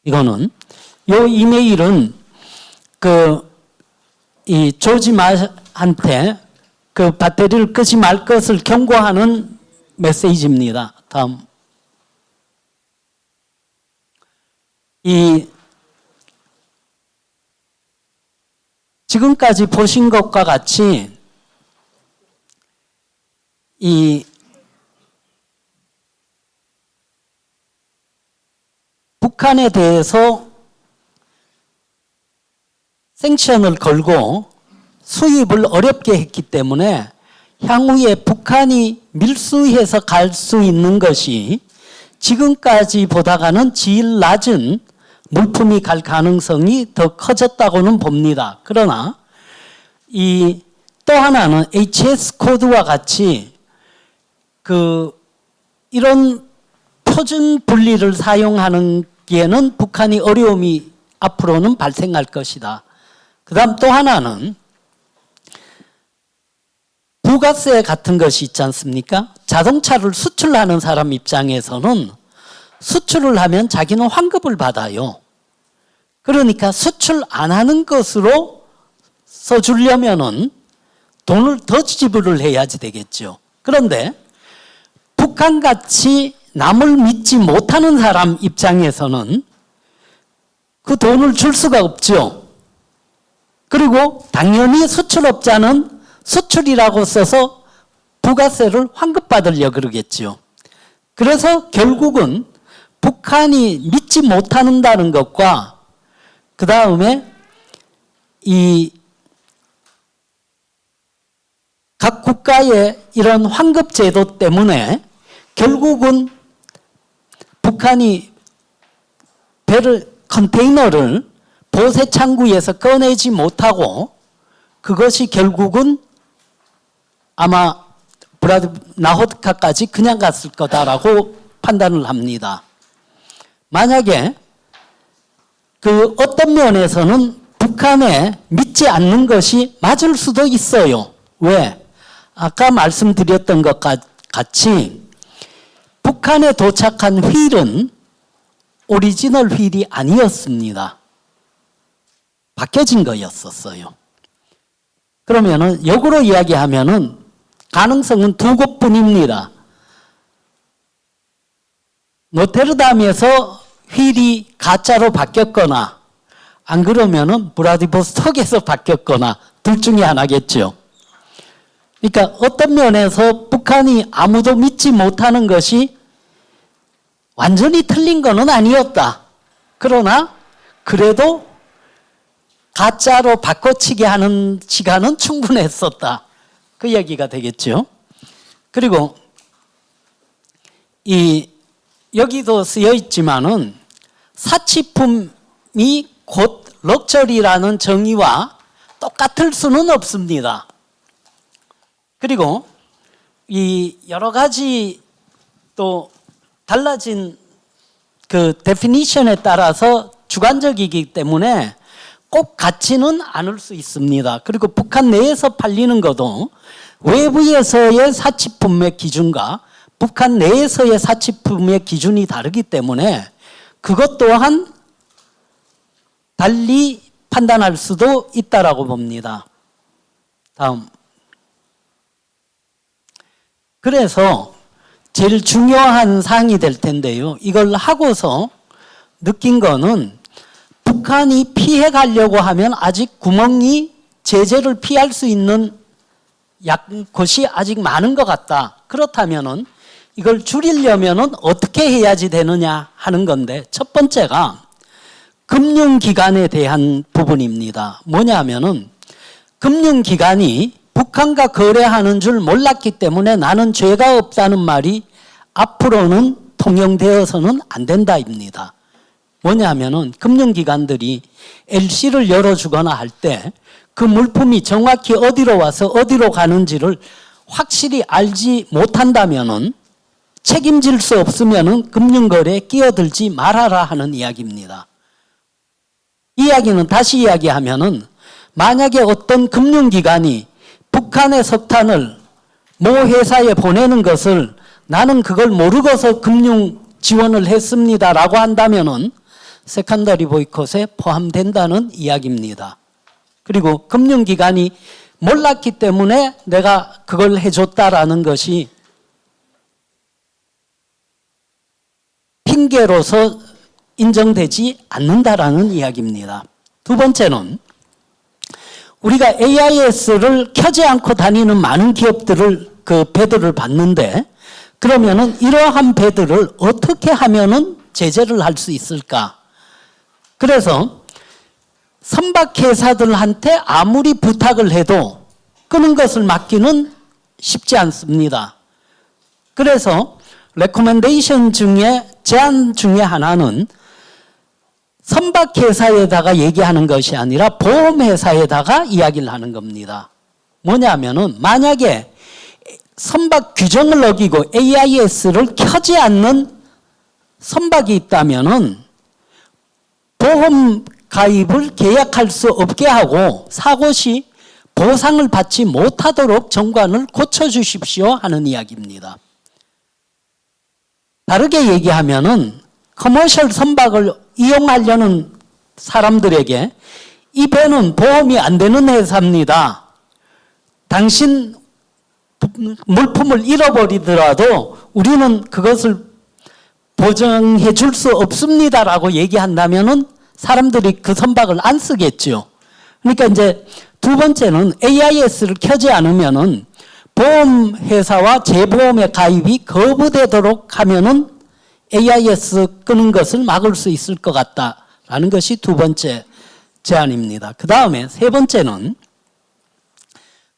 이거는 요 이메일은 이 조지마한테 그 배터리를 끄지 말 것을 경고하는 메시지입니다. 다음. 지금까지 보신 것과 같이 이 북한에 대해서 생션을 걸고 수입을 어렵게 했기 때문에 향후에 북한이 밀수해서 갈 수 있는 것이 지금까지 보다가는 질 낮은 물품이 갈 가능성이 더 커졌다고는 봅니다. 그러나 또 하나는 HS 코드와 같이 이런 표준 분리를 사용하는 게는 북한이 어려움이 앞으로는 발생할 것이다. 그다음 또 하나는 부가세 같은 것이 있지 않습니까? 자동차를 수출하는 사람 입장에서는 수출을 하면 자기는 환급을 받아요. 그러니까 수출 안 하는 것으로 써주려면은 돈을 더 지불을 해야지 되겠죠. 그런데 북한같이 남을 믿지 못하는 사람 입장에서는 그 돈을 줄 수가 없죠. 그리고 당연히 수출업자는 수출이라고 써서 부가세를 환급받으려고 그러겠죠. 그래서 결국은 북한이 믿지 못한다는 것과 그 다음에 이 각 국가의 이런 환급 제도 때문에 결국은 북한이 컨테이너를 보세 창구에서 꺼내지 못하고 그것이 결국은 아마 브라나호드카까지 그냥 갔을 거다라고 판단을 합니다. 만약에 그 어떤 면에서는 북한에 믿지 않는 것이 맞을 수도 있어요. 왜? 아까 말씀드렸던 것 같이 북한에 도착한 휠은 오리지널 휠이 아니었습니다. 바뀌어진 거였었어요. 그러면은 역으로 이야기하면은 가능성은 두 곳뿐입니다. 노테르담에서 휠이 가짜로 바뀌었거나 안 그러면은 브라디보스톡에서 바뀌었거나 둘 중에 하나겠죠. 그러니까 어떤 면에서 북한이 아무도 믿지 못하는 것이 완전히 틀린 거는 아니었다. 그러나 그래도 가짜로 바꿔치기 하는 시간은 충분했었다. 그 얘기가 되겠죠. 그리고 여기도 쓰여 있지만은 사치품이 곧 럭셔리라는 정의와 똑같을 수는 없습니다. 그리고 이 여러 가지 또 달라진 그 데피니션에 따라서 주관적이기 때문에 꼭 같지는 않을 수 있습니다. 그리고 북한 내에서 팔리는 것도 외부에서의 사치품의 기준과 북한 내에서의 사치품의 기준이 다르기 때문에 그것 또한 달리 판단할 수도 있다라고 봅니다. 다음. 그래서 제일 중요한 사항이 될 텐데요. 이걸 하고서 느낀 거는 북한이 피해 가려고 하면 아직 구멍이 제재를 피할 수 있는 곳이 아직 많은 것 같다. 그렇다면은 이걸 줄이려면은 어떻게 해야지 되느냐 하는 건데 첫 번째가 금융기관에 대한 부분입니다. 뭐냐면은 금융기관이 북한과 거래하는 줄 몰랐기 때문에 나는 죄가 없다는 말이 앞으로는 통용되어서는 안 된다입니다. 뭐냐면은 금융기관들이 LC를 열어주거나 할 때 그 물품이 정확히 어디로 와서 어디로 가는지를 확실히 알지 못한다면은 책임질 수 없으면은 금융거래에 끼어들지 말아라 하는 이야기입니다. 이야기는 다시 이야기하면은 만약에 어떤 금융기관이 북한의 석탄을 모 회사에 보내는 것을 나는 그걸 모르고서 금융 지원을 했습니다라고 한다면은 세컨더리 보이콧에 포함된다는 이야기입니다. 그리고 금융기관이 몰랐기 때문에 내가 그걸 해줬다라는 것이 핑계로서 인정되지 않는다라는 이야기입니다. 두 번째는 우리가 AIS를 켜지 않고 다니는 많은 기업들을 그 배들을 봤는데 그러면은 이러한 배들을 어떻게 하면은 제재를 할 수 있을까? 그래서 선박회사들한테 아무리 부탁을 해도 끄는 것을 막기는 쉽지 않습니다. 그래서 레코멘데이션 중에 제안 중에 하나는 선박회사에다가 얘기하는 것이 아니라 보험회사에다가 이야기를 하는 겁니다. 뭐냐면은 만약에 선박 규정을 어기고 AIS를 켜지 않는 선박이 있다면은 보험 가입을 계약할 수 없게 하고 사고 시 보상을 받지 못하도록 정관을 고쳐주십시오 하는 이야기입니다. 다르게 얘기하면은 커머셜 선박을 이용하려는 사람들에게 이 배는 보험이 안 되는 회사입니다. 당신 물품을 잃어버리더라도 우리는 그것을 보증해 줄 수 없습니다라고 얘기한다면은 사람들이 그 선박을 안 쓰겠죠. 그러니까 이제 두 번째는 AIS를 켜지 않으면은 보험회사와 재보험의 가입이 거부되도록 하면은 AIS 끄는 것을 막을 수 있을 것 같다라는 것이 두 번째 제안입니다. 그 다음에 세 번째는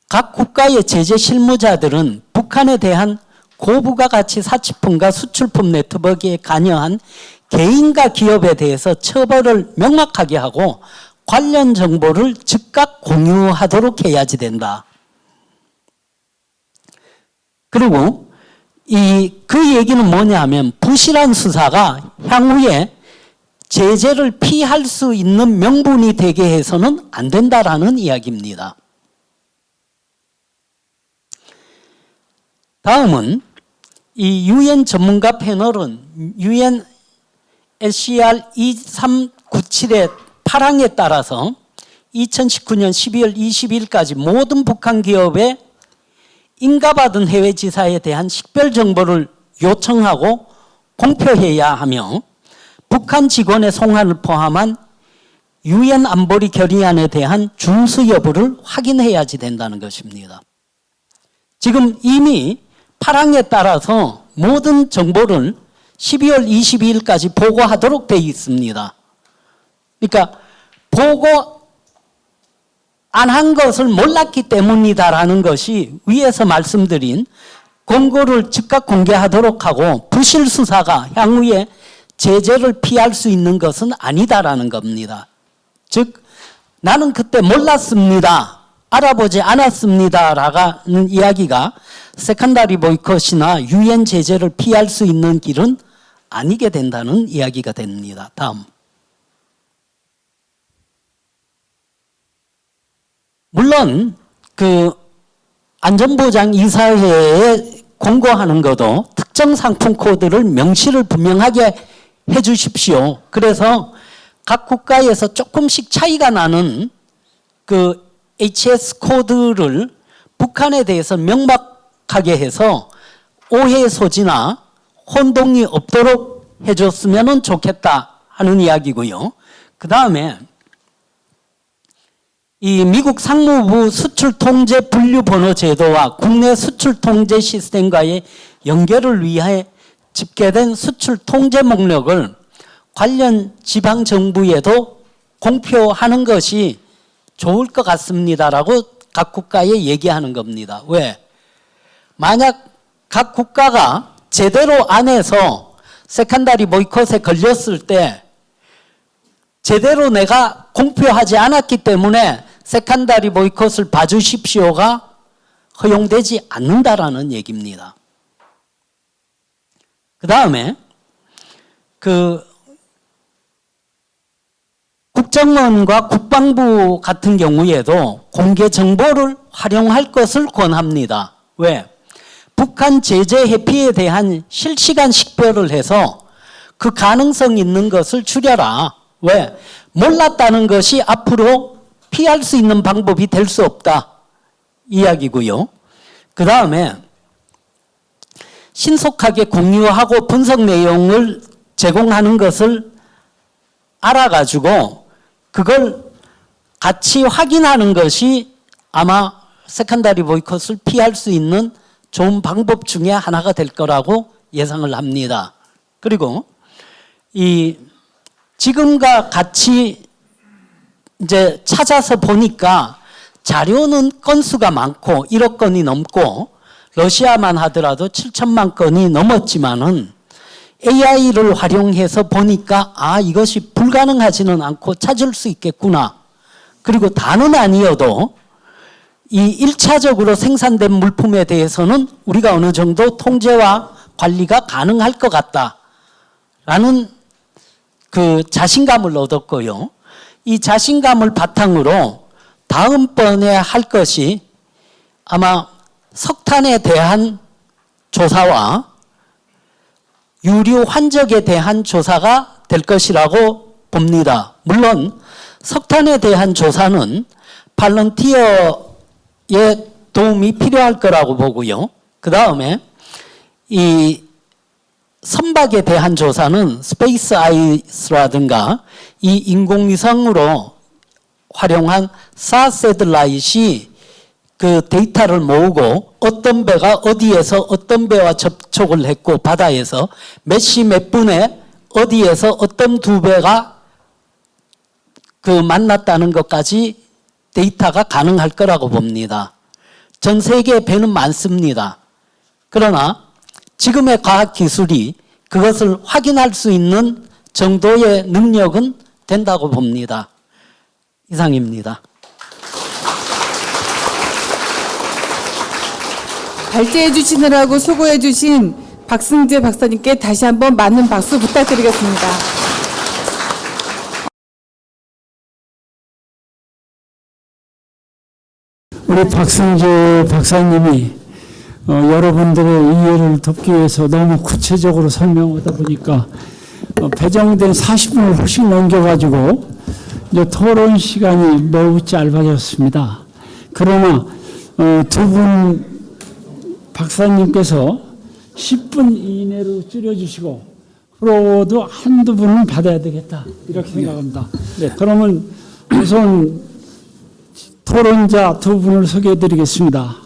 각 국가의 제재 실무자들은 북한에 대한 고부가 가치 사치품과 수출품 네트워크에 관여한 개인과 기업에 대해서 처벌을 명확하게 하고 관련 정보를 즉각 공유하도록 해야지 된다. 그리고 그 얘기는 뭐냐 하면 부실한 수사가 향후에 제재를 피할 수 있는 명분이 되게 해서는 안 된다라는 이야기입니다. 다음은 이 UN 전문가 패널은 UN SCR 2397의 8항에 따라서 2019년 12월 20일까지 모든 북한 기업의 인가받은 해외 지사에 대한 식별 정보를 요청하고 공표해야 하며 북한 직원의 송환을 포함한 UN 안보리 결의안에 대한 준수 여부를 확인해야지 된다는 것입니다. 지금 이미 8항에 따라서 모든 정보를 12월 22일까지 보고하도록 되어 있습니다. 그러니까 보고 안 한 것을 몰랐기 때문이다라는 것이 위에서 말씀드린 권고를 즉각 공개하도록 하고 부실 수사가 향후에 제재를 피할 수 있는 것은 아니다라는 겁니다. 즉 나는 그때 몰랐습니다. 알아보지 않았습니다라는 이야기가 세컨다리 보이콧이나 유엔 제재를 피할 수 있는 길은 아니게 된다는 이야기가 됩니다. 다음. 물론 그 안전보장 이사회에 공고하는 것도 특정 상품 코드를 명시를 분명하게 해 주십시오. 그래서 각 국가에서 조금씩 차이가 나는 그 HS 코드를 북한에 대해서 명확하게 해서 오해 소지나 혼동이 없도록 해줬으면 좋겠다 하는 이야기고요. 그 다음에 이 미국 상무부 수출통제 분류번호 제도와 국내 수출통제 시스템과의 연결을 위해 집계된 수출통제 목록을 관련 지방정부에도 공표하는 것이 좋을 것 같습니다라고 각 국가에 얘기하는 겁니다. 왜? 만약 각 국가가 제대로 안 해서 세컨다리 보이콧에 걸렸을 때 제대로 내가 공표하지 않았기 때문에 세컨다리 보이콧을 봐주십시오가 허용되지 않는다라는 얘기입니다. 그 다음에 국정원과 국방부 같은 경우에도 공개 정보를 활용할 것을 권합니다. 왜? 북한 제재 회피에 대한 실시간 식별을 해서 그 가능성 있는 것을 줄여라. 왜? 몰랐다는 것이 앞으로 피할 수 있는 방법이 될 수 없다. 이야기고요. 그 다음에 신속하게 공유하고 분석 내용을 제공하는 것을 알아가지고 그걸 같이 확인하는 것이 아마 세컨다리 보이콧을 피할 수 있는 좋은 방법 중에 하나가 될 거라고 예상을 합니다. 그리고 이 지금과 같이 이제 찾아서 보니까 자료는 건수가 많고 1억 건이 넘고 러시아만 하더라도 7천만 건이 넘었지만은 AI를 활용해서 보니까 이것이 불가능하지는 않고 찾을 수 있겠구나. 그리고 다는 아니어도 이 1차적으로 생산된 물품에 대해서는 우리가 어느 정도 통제와 관리가 가능할 것 같다라는 그 자신감을 얻었고요. 이 자신감을 바탕으로 다음번에 할 것이 아마 석탄에 대한 조사와 유류 환적에 대한 조사가 될 것이라고 봅니다. 물론 석탄에 대한 조사는 발런티어의 도움이 필요할 거라고 보고요. 그 다음에 이 선박에 대한 조사는 스페이스 아이스라든가 이 인공위성으로 활용한 사세들라이트이 그 데이터를 모으고 어떤 배가 어디에서 어떤 배와 접촉을 했고 바다에서 몇 시 몇 분에 어디에서 어떤 두 배가 그 만났다는 것까지 데이터가 가능할 거라고 봅니다. 전 세계에 배는 많습니다. 그러나 지금의 과학기술이 그것을 확인할 수 있는 정도의 능력은 된다고 봅니다. 이상입니다. 발제해 주시느라고 수고해 주신 박승재 박사님께 다시 한번 많은 박수 부탁드리겠습니다. 우리 박승재 박사님이 여러분들의 이해를 돕기 위해서 너무 구체적으로 설명하다 보니까 배정된 40분을 훨씬 넘겨가지고 이제 토론 시간이 매우 짧아졌습니다. 그러나 두 분 박사님께서 10분 이내로 줄여주시고 프로도 한두 분은 받아야 되겠다 이렇게 생각합니다. 네, 그러면 우선 토론자 두 분을 소개해드리겠습니다.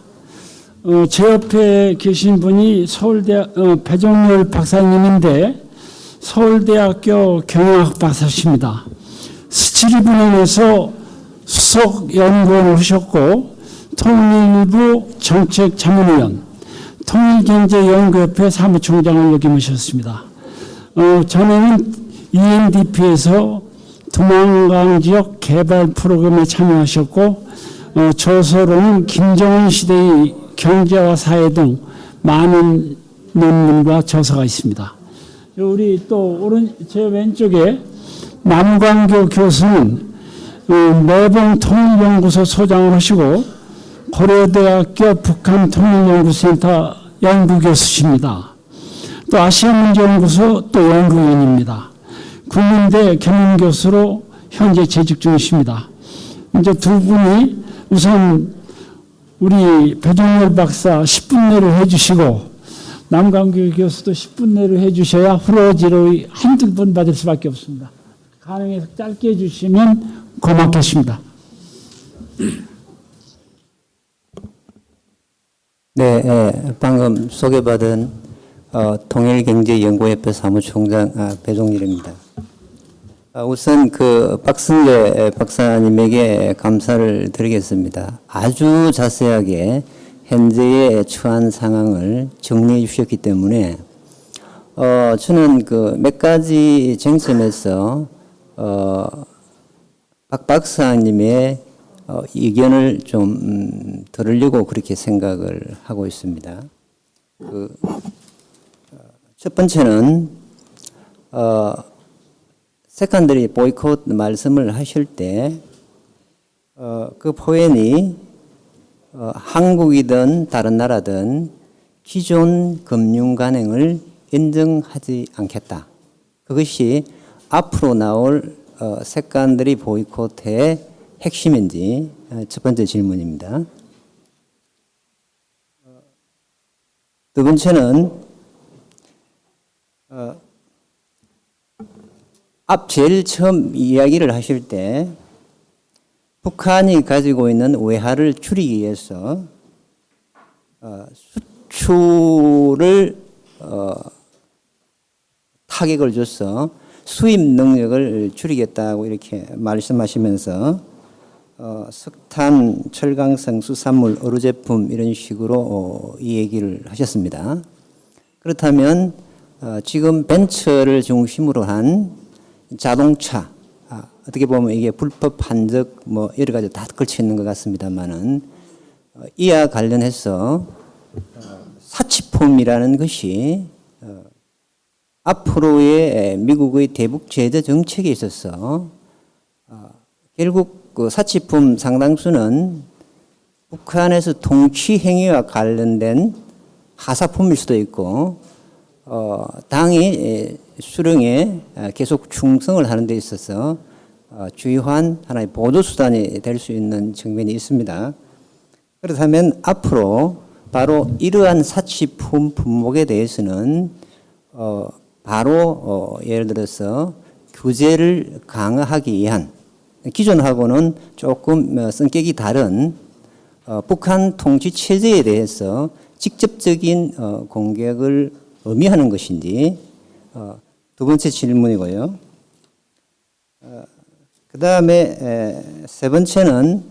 제 옆에 계신 분이 서울대 배종렬 박사님인데 서울대학교 경영학 박사십니다. 스치리분야에서 수석 연구원을 하셨고 통일부 정책자문위원, 통일경제연구협회 사무총장을 역임하셨습니다. 전에는 UNDP에서 두만강 지역 개발 프로그램에 참여하셨고 저서로는 김정은 시대의 경제와 사회 등 많은 논문과 저서가 있습니다. 우리 또 제 왼쪽에 남광교 교수는 매봉 통일연구소 소장을 하시고 고려대학교 북한통일연구센터 연구교수십니다. 또 아시아문제연구소 또 연구위원입니다. 국민대 겸임교수로 현재 재직 중이십니다. 이제 두 분이 우선 우리 배종렬 박사 10분 내로 해주시고 남광규 교수도 10분 내로 해주셔야 후러지로의 한두 분 받을 수밖에 없습니다. 가능해서 짧게 해주시면 고맙겠습니다. 네, 방금 소개받은 통일경제연구협회 사무총장 배종렬입니다. 우선 그 박승재 박사님에게 감사를 드리겠습니다. 아주 자세하게 현재의 처한 상황을 정리해 주셨기 때문에 저는 그 몇 가지 쟁점에서 박 박사님의 의견을 좀 들으려고 그렇게 생각을 하고 있습니다. 첫 번째는 세컨더리 보이콧 말씀을 하실 때 그 포인이 한국이든 다른 나라든 기존 금융 관행을 인정하지 않겠다. 그것이 앞으로 나올 세컨더리 보이콧의 핵심인지 첫 번째 질문입니다. 두 번째는 앞 제일 처음 이야기를 하실 때 북한이 가지고 있는 외화를 줄이기 위해서 수출을 타격을 줘서 수입 능력을 줄이겠다고 이렇게 말씀하시면서 석탄, 철강성, 수산물, 의료제품 이런 식으로 이 얘기를 하셨습니다. 그렇다면 지금 벤처를 중심으로 한 자동차, 어떻게 보면 이게 불법 한적 뭐 여러 가지 다 걸쳐 있는 것 같습니다만은 이와 관련해서 사치품이라는 것이 앞으로의 미국의 대북 제재 정책에 있어서 결국 그 사치품 상당수는 북한에서 통치 행위와 관련된 하사품일 수도 있고 당이 수령에 계속 충성을 하는 데 있어서 주요한 하나의 보조수단이 될 수 있는 측면이 있습니다. 그렇다면 앞으로 바로 이러한 사치품 품목에 대해서는 바로 예를 들어서 규제를 강화하기 위한 기존하고는 조금 성격이 다른 북한 통치 체제에 대해서 직접적인 공격을 의미하는 것인지 두 번째 질문이고요. 그 다음에 세 번째는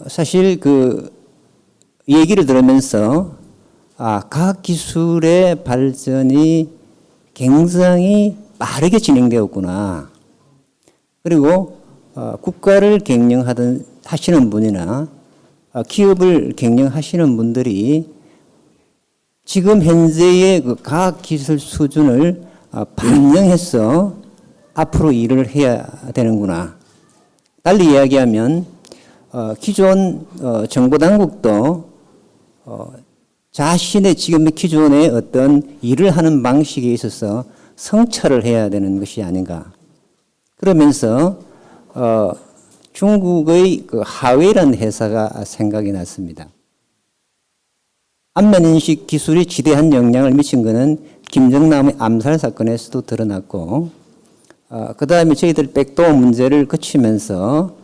사실 그 얘기를 들으면서 과학 기술의 발전이 굉장히 빠르게 진행되었구나. 그리고 국가를 하시는 분이나 기업을 경영하시는 분들이 지금 현재의 그 과학 기술 수준을 반영해서 앞으로 일을 해야 되는구나. 달리 이야기하면 기존 정보 당국도 자신의 지금의 기존의 어떤 일을 하는 방식에 있어서 성찰을 해야 되는 것이 아닌가. 그러면서 중국의 그 하웨이라는 회사가 생각이 났습니다. 안면인식 기술이 지대한 영향을 미친 것은 김정남의 암살 사건에서도 드러났고, 그 다음에 저희들 백도어 문제를 거치면서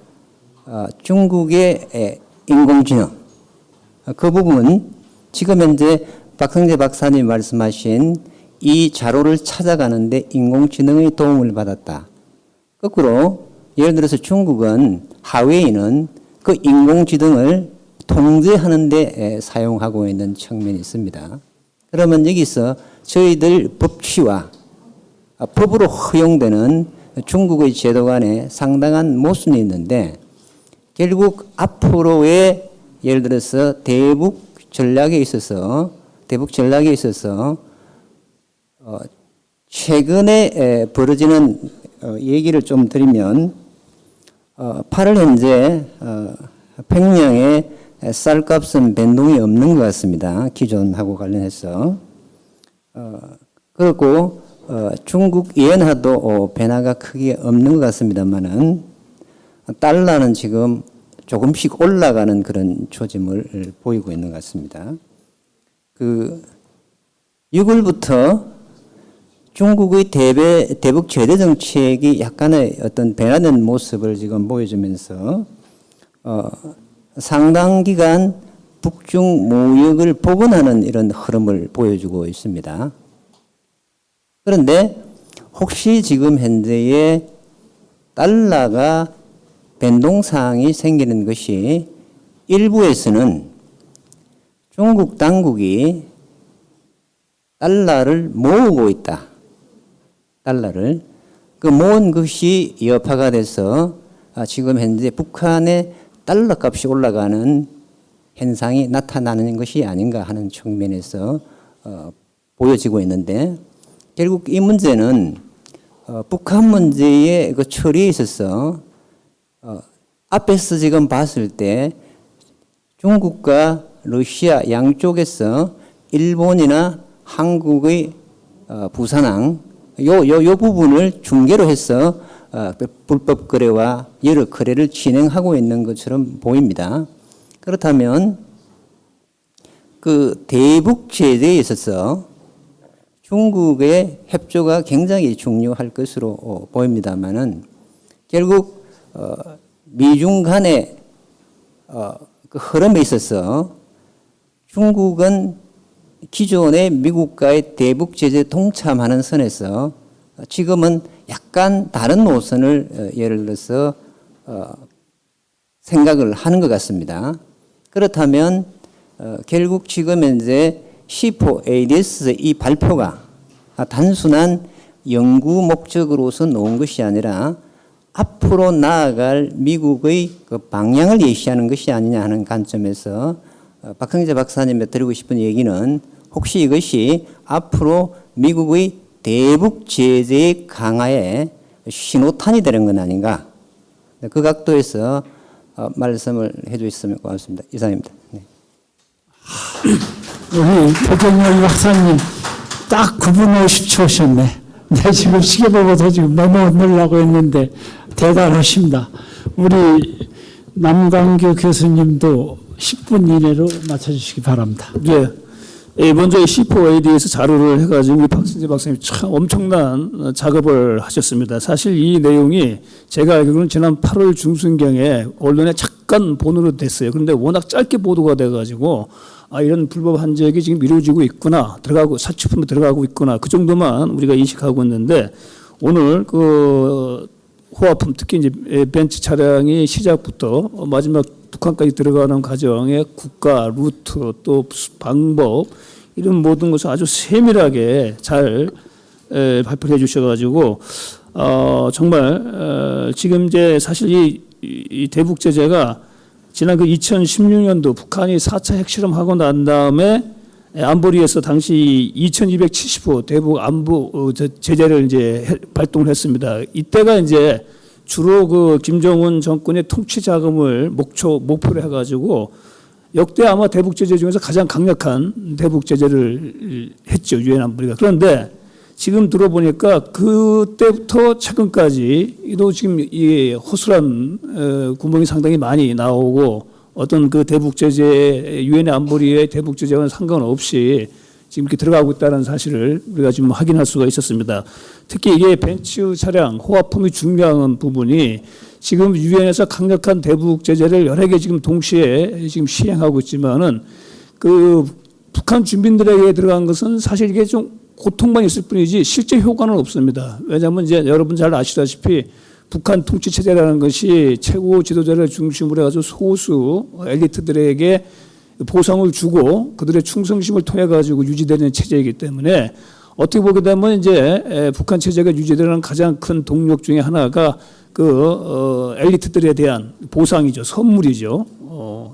중국의 인공지능 그 부분 지금 현재 박성재 박사님 말씀하신 이 자료를 찾아가는데 인공지능의 도움을 받았다. 거꾸로 예를 들어서 중국은 하웨이는 그 인공지능을 통제하는 데 사용하고 있는 측면이 있습니다. 그러면 여기서 저희들 법치와 법으로 허용되는 중국의 제도 간에 상당한 모순이 있는데 결국 앞으로의 예를 들어서 대북 전략에 있어서 최근에 벌어지는 얘기를 좀 드리면 8월 현재 평양에 쌀값은 변동이 없는 것 같습니다. 기존하고 관련해서. 그리고 중국 엔화도 변화가 크게 없는 것 같습니다만은 달러는 지금 조금씩 올라가는 그런 조짐을 보이고 있는 것 같습니다. 6월부터 중국의 대북 제재 정책이 약간의 어떤 변화된 모습을 지금 보여주면서 상당 기간 북중 무역을 복원하는 이런 흐름을 보여주고 있습니다. 그런데 혹시 지금 현재의 달러가 변동사항이 생기는 것이 일부에서는 중국 당국이 달러를 모으고 있다. 달러를. 그 모은 것이 여파가 돼서 지금 현재 북한의 달러 값이 올라가는 현상이 나타나는 것이 아닌가 하는 측면에서 보여지고 있는데 결국 이 문제는 북한 문제의 그 처리에 있어서 앞에서 지금 봤을 때 중국과 러시아 양쪽에서 일본이나 한국의 부산항 요 부분을 중개로 해서 불법 거래와 여러 거래를 진행하고 있는 것처럼 보입니다. 그렇다면 그 대북 제재에 있어서 중국의 협조가 굉장히 중요할 것으로 보입니다만은 결국 미중 간의 그 흐름에 있어서 중국은 기존의 미국과의 대북 제재 동참하는 선에서 지금은 약간 다른 노선을 예를 들어서 생각을 하는 것 같습니다. 그렇다면 결국 지금 현재 C4ADS 이 발표가 단순한 연구 목적으로서 놓은 것이 아니라 앞으로 나아갈 미국의 그 방향을 예시하는 것이 아니냐 하는 관점에서 박성재 박사님께 드리고 싶은 얘기는 혹시 이것이 앞으로 미국의 대북 제재 강화의 신호탄이 되는 건 아닌가? 그 각도에서 말씀을 해주셨으면 고맙습니다. 이상입니다. 네. 우리 표정열 박사님 딱 9분 50초 하셨네. 내 지금 시계 보고서 지금 메모 넣으려고 했는데 대단하십니다. 우리 남광규 교수님도 10분 이내로 맞춰주시기 바랍니다. 먼저 C4AD에서 자료를 해가지고 우리 박승재 박사님 참 엄청난 작업을 하셨습니다. 사실 이 내용이 제가 알기로는 지난 8월 중순경에 언론에 잠깐 보도로 됐어요. 그런데 워낙 짧게 보도가 돼가지고 이런 불법 한적이 지금 이루어지고 있구나, 사치품이 들어가고 있구나, 그 정도만 우리가 인식하고 있는데 오늘 그 호화품, 특히 이제 벤츠 차량이 시작부터 마지막 북한까지 들어가는 과정의 국가, 루트, 또 방법, 이런 모든 것을 아주 세밀하게 잘 발표해 주셔가지고, 정말, 지금 이제 사실 이 대북 제재가 지난 그 2016년도 북한이 4차 핵실험하고 난 다음에 안보리에서 당시 2270호 대북 안보 제재를 이제 발동을 했습니다. 이때가 이제 주로 그 김정은 정권의 통치 자금을 목표로 해가지고 역대 아마 대북 제재 중에서 가장 강력한 대북 제재를 했죠, 유엔 안보리가. 그런데 지금 들어보니까 그때부터 최근까지 또 지금 이 허술한 구멍이 상당히 많이 나오고 어떤 그 대북 제재, 유엔 안보리의 대북 제재와는 상관없이 지금 이렇게 들어가고 있다는 사실을 우리가 지금 확인할 수가 있었습니다. 특히 이게 벤츠 차량, 호화품이 중요한 부분이 지금 유엔에서 강력한 대북 제재를 여러 개 지금 동시에 지금 시행하고 있지만은 그 북한 주민들에게 들어간 것은 사실 이게 좀 고통만 있을 뿐이지 실제 효과는 없습니다. 왜냐하면 이제 여러분 잘 아시다시피 북한 통치 체제라는 것이 최고 지도자를 중심으로 해가지고 소수 엘리트들에게 보상을 주고 그들의 충성심을 통해 가지고 유지되는 체제이기 때문에 어떻게 보게 되면 이제 북한 체제가 유지되는 가장 큰 동력 중에 하나가 그 엘리트들에 대한 보상이죠, 선물이죠.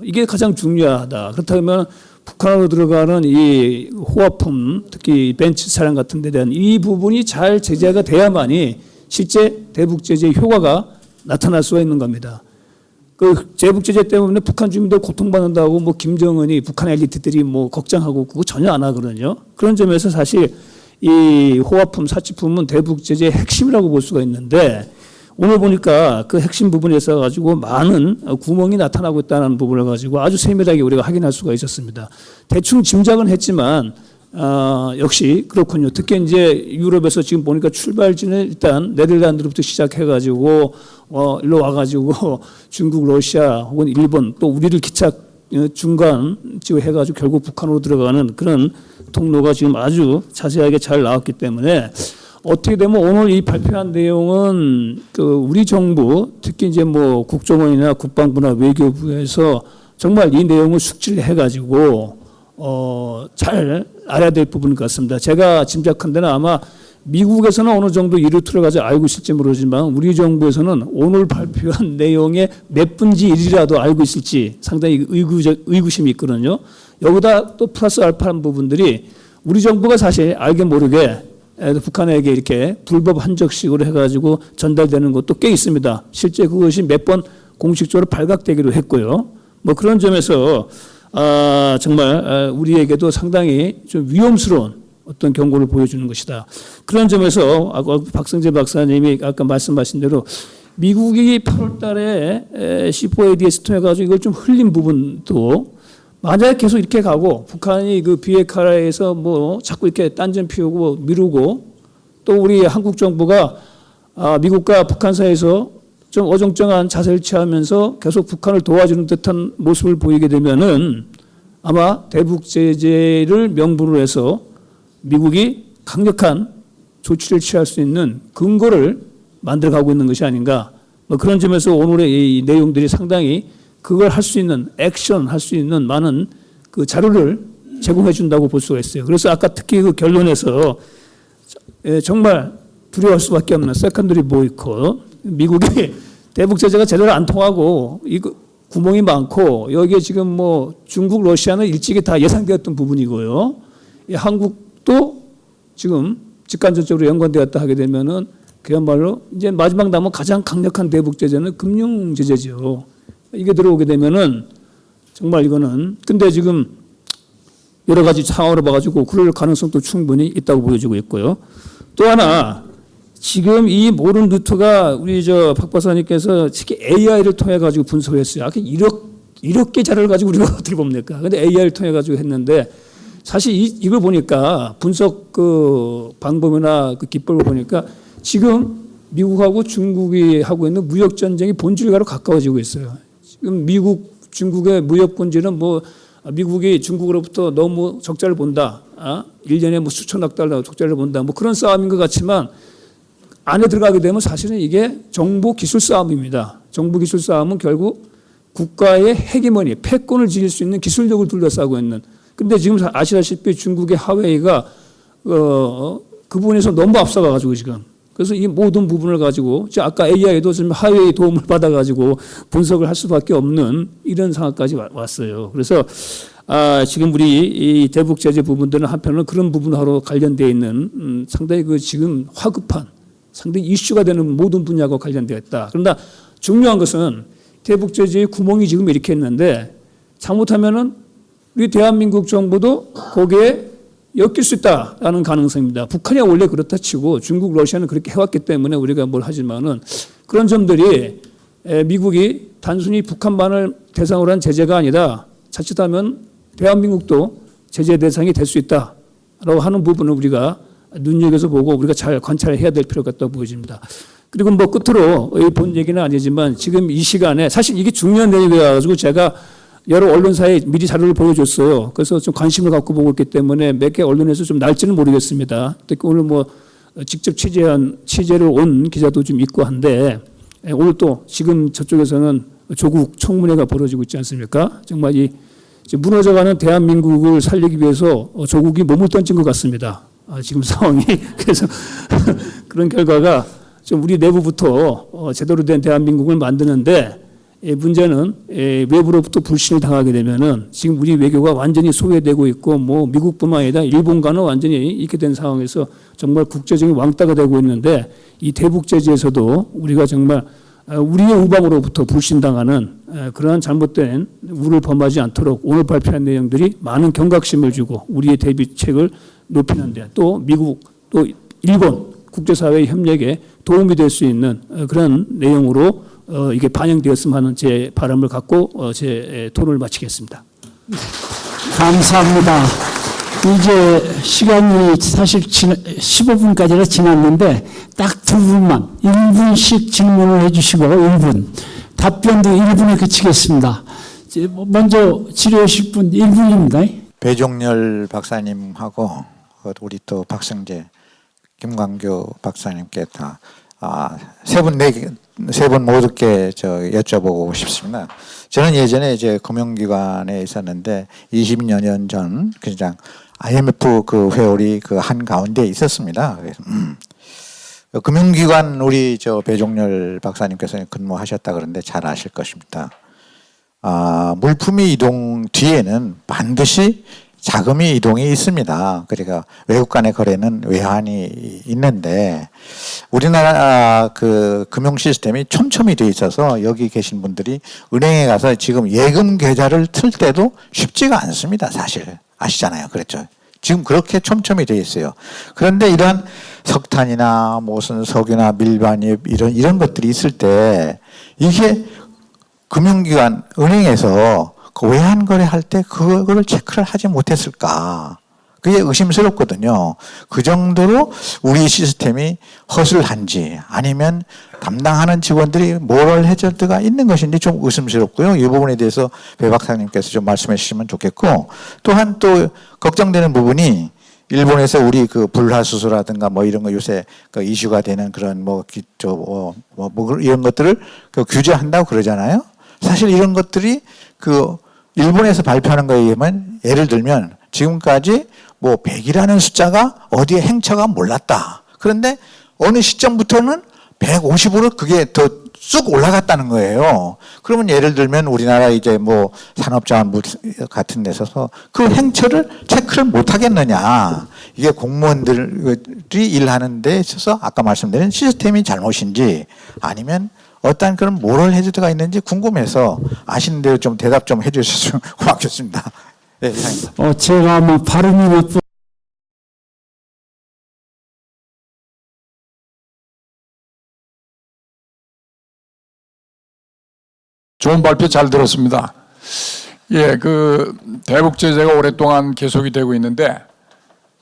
이게 가장 중요하다. 그렇다면 북한으로 들어가는 이 호화품, 특히 벤츠 차량 같은 데 대한 이 부분이 잘 제재가 돼야만이 실제 대북 제재의 효과가 나타날 수가 있는 겁니다. 그 대북 제재 때문에 북한 주민들 고통받는다고 뭐 김정은이 북한 엘리트들이 뭐 걱정하고 그거 전혀 안 하거든요. 그런 점에서 사실 이 호화품, 사치품은 대북 제재의 핵심이라고 볼 수가 있는데 오늘 보니까 그 핵심 부분에 있어 가지고 많은 구멍이 나타나고 있다는 부분을 가지고 아주 세밀하게 우리가 확인할 수가 있었습니다. 대충 짐작은 했지만 역시 그렇군요. 특히 이제 유럽에서 지금 보니까 출발지는 일단 네덜란드로부터 시작해가지고 일로 와가지고 중국, 러시아 혹은 일본 또 우리를 기차 중간지로 해가지고 결국 북한으로 들어가는 그런 통로가 지금 아주 자세하게 잘 나왔기 때문에 어떻게 되면 오늘 이 발표한 내용은 그 우리 정부 특히 이제 뭐 국정원이나 국방부나 외교부에서 정말 이 내용을 숙지를 해가지고 잘 알아야 될 부분 같습니다. 제가 짐작한 데는 아마 미국에서는 어느 정도 이를 틀어가지고 알고 있을지 모르지만 우리 정부에서는 오늘 발표한 내용의 몇 분지 1이라도 알고 있을지 상당히 의구심이 있거든요. 여기다 또 플러스 알파한 부분들이 우리 정부가 사실 알게 모르게 북한에게 이렇게 불법 한적식으로 해가지고 전달되는 것도 꽤 있습니다. 실제 그것이 몇 번 공식적으로 발각되기도 했고요. 뭐 그런 점에서 정말 우리에게도 상당히 좀 위험스러운 어떤 경고를 보여주는 것이다. 그런 점에서 박승재 박사님이 아까 말씀하신 대로 미국이 8월 달에 C4ADS 통해가지고 이걸 좀 흘린 부분도 만약에 계속 이렇게 가고 북한이 그 비핵화에서 뭐 자꾸 이렇게 딴전 피우고 미루고 또 우리 한국 정부가 미국과 북한 사이에서 좀 어정쩡한 자세를 취하면서 계속 북한을 도와주는 듯한 모습을 보이게 되면은 아마 대북 제재를 명분으로 해서 미국이 강력한 조치를 취할 수 있는 근거를 만들어가고 있는 것이 아닌가. 뭐 그런 점에서 오늘의 이 내용들이 상당히 그걸 할 수 있는 액션 할 수 있는 많은 그 자료를 제공해 준다고 볼 수가 있어요. 그래서 아까 특히 그 결론에서 정말 두려워할 수밖에 없는 세컨더리 보이콧, 미국이 대북 제재가 제대로 안 통하고 이거 구멍이 많고 여기에 지금 뭐 중국, 러시아는 일찍이 다 예상되었던 부분이고요. 한국도 지금 직간접적으로 연관되었다 하게 되면은 그야말로 이제 마지막 남은 가장 강력한 대북 제재는 금융 제재죠. 이게 들어오게 되면은 정말 이거는 근데 지금 여러 가지 상황으로 봐가지고 그럴 가능성도 충분히 있다고 보여지고 있고요. 또 하나 지금 이 모든 루트가 우리 박 박사님께서 특히 AI를 통해 가지고 분석했어요. 이렇게 자료를 가지고 우리가 어떻게 봅니까? 근데 AI를 통해 가지고 했는데 사실 이걸 보니까 분석 그 방법이나 그 기법을 보니까 지금 미국하고 중국이 하고 있는 무역 전쟁이 본질과로 가까워지고 있어요. 지금 미국 중국의 무역 본질은 뭐 미국이 중국으로부터 너무 적자를 본다. 1년에 뭐 수천억 달러 적자를 본다. 뭐 그런 싸움인 것 같지만 안에 들어가게 되면 사실은 이게 정보 기술 싸움입니다. 정보 기술 싸움은 결국 국가의 헤게모니, 패권을 지닐 수 있는 기술력을 둘러싸고 있는. 근데 지금 아시다시피 중국의 하웨이가 그 부분에서 너무 앞서가가지고 지금. 그래서 이 모든 부분을 가지고 아까 AI도 지금 하웨이 도움을 받아가지고 분석을 할 수밖에 없는 이런 상황까지 왔어요. 그래서 지금 우리 이 대북 제재 부분들은 한편으로는 그런 부분하고 관련되어 있는 상당히 그 지금 화급한 상당히 이슈가 되는 모든 분야가 관련되어 있다. 그러나 중요한 것은 대북 제재의 구멍이 지금 이렇게 있는데 잘못하면은 우리 대한민국 정부도 거기에 엮일 수 있다라는 가능성입니다. 북한이 원래 그렇다 치고 중국, 러시아는 그렇게 해왔기 때문에 우리가 뭘 하지만은 그런 점들이 미국이 단순히 북한만을 대상으로 한 제재가 아니라 자칫하면 대한민국도 제재 대상이 될 수 있다라고 하는 부분을 우리가 눈여겨서 보고 우리가 잘 관찰해야 될 필요가 있다고 보여집니다. 그리고 뭐 끝으로 본 얘기는 아니지만 지금 이 시간에 사실 이게 중요한 내용이어가지고 제가 여러 언론사에 미리 자료를 보여줬어요. 그래서 좀 관심을 갖고 보고 있기 때문에 몇 개 언론에서 좀 날지는 모르겠습니다. 특히 오늘 뭐 직접 취재를 온 기자도 좀 있고 한데 오늘 또 지금 저쪽에서는 조국 청문회가 벌어지고 있지 않습니까? 정말 이 무너져가는 대한민국을 살리기 위해서 조국이 몸을 던진 것 같습니다. 지금 상황이. 그래서 그런 결과가 좀 우리 내부부터 제대로 된 대한민국을 만드는데 문제는 외부로부터 불신을 당하게 되면은 지금 우리 외교가 완전히 소외되고 있고 뭐 미국뿐만 아니라 일본과는 완전히 이렇게 된 상황에서 정말 국제적인 왕따가 되고 있는데 이 대북 제재에서도 우리가 정말 우리의 우방으로부터 불신당하는 그러한 잘못된 우를 범하지 않도록 오늘 발표한 내용들이 많은 경각심을 주고 우리의 대비책을 높이는 데 또 미국 또 일본 국제사회의 협력에 도움이 될 수 있는 그런 내용으로 이게 반영되었으면 하는 제 바람을 갖고 제 토론을 마치겠습니다. 감사합니다. 이제 시간이 사실 15분까지나 지났는데 딱 두 분만 1분씩 질문을 해주시고 1분 답변도 1분에 그치겠습니다. 먼저 질의하실 분 1분입니다. 배종렬 박사님하고 우리 또 박성재, 김광교 박사님께 다 세 분 모두께 여쭤보고 싶습니다. 저는 예전에 이제 금융기관에 있었는데 20여 년 전 그냥 IMF 그 회원이 그 한 가운데 있었습니다. 그래서 금융기관 우리 배종렬 박사님께서 근무하셨다 그러는데 잘 아실 것입니다. 물품이 이동 뒤에는 반드시 자금이 이동이 있습니다. 그러니까 외국 간의 거래는 외환이 있는데 우리나라 그 금융 시스템이 촘촘히 되어 있어서 여기 계신 분들이 은행에 가서 지금 예금 계좌를 틀 때도 쉽지가 않습니다. 사실 아시잖아요. 그랬죠. 지금 그렇게 촘촘히 되어 있어요. 그런데 이런 석탄이나 무슨 석유나 밀반입 이런 것들이 있을 때 이게 금융기관 은행에서 그 외환 거래할 때 그거를 체크를 하지 못했을까? 그게 의심스럽거든요. 그 정도로 우리 시스템이 허술한지 아니면 담당하는 직원들이 모럴 해저드가 있는 것인지 좀 의심스럽고요. 이 부분에 대해서 배 박사님께서 좀 말씀해 주시면 좋겠고 또한 또 걱정되는 부분이 일본에서 우리 그 불화수소라든가 뭐 이런 거 요새 그 이슈가 되는 그런 뭐 이런 것들을 그 규제한다고 그러잖아요. 사실 이런 것들이 그 일본에서 발표하는 거에 의하면 예를 들면 지금까지 뭐 100이라는 숫자가 어디에 행처가 몰랐다. 그런데 어느 시점부터는 150으로 그게 더 쑥 올라갔다는 거예요. 그러면 예를 들면 우리나라 이제 뭐 산업자원부 같은 데 있어서 그 행처를 체크를 못 하겠느냐. 이게 공무원들이 일하는 데 있어서 아까 말씀드린 시스템이 잘못인지 아니면 어떤 그런 모럴 해저드가 있는지 궁금해서 아시는 대로 좀 대답 좀 해주셨으면 고맙겠습니다. 네, 이상입니다. 제가 뭐 발음이 나쁘 좋은 발표 잘 들었습니다. 예, 그 대북 제재가 오랫동안 계속이 되고 있는데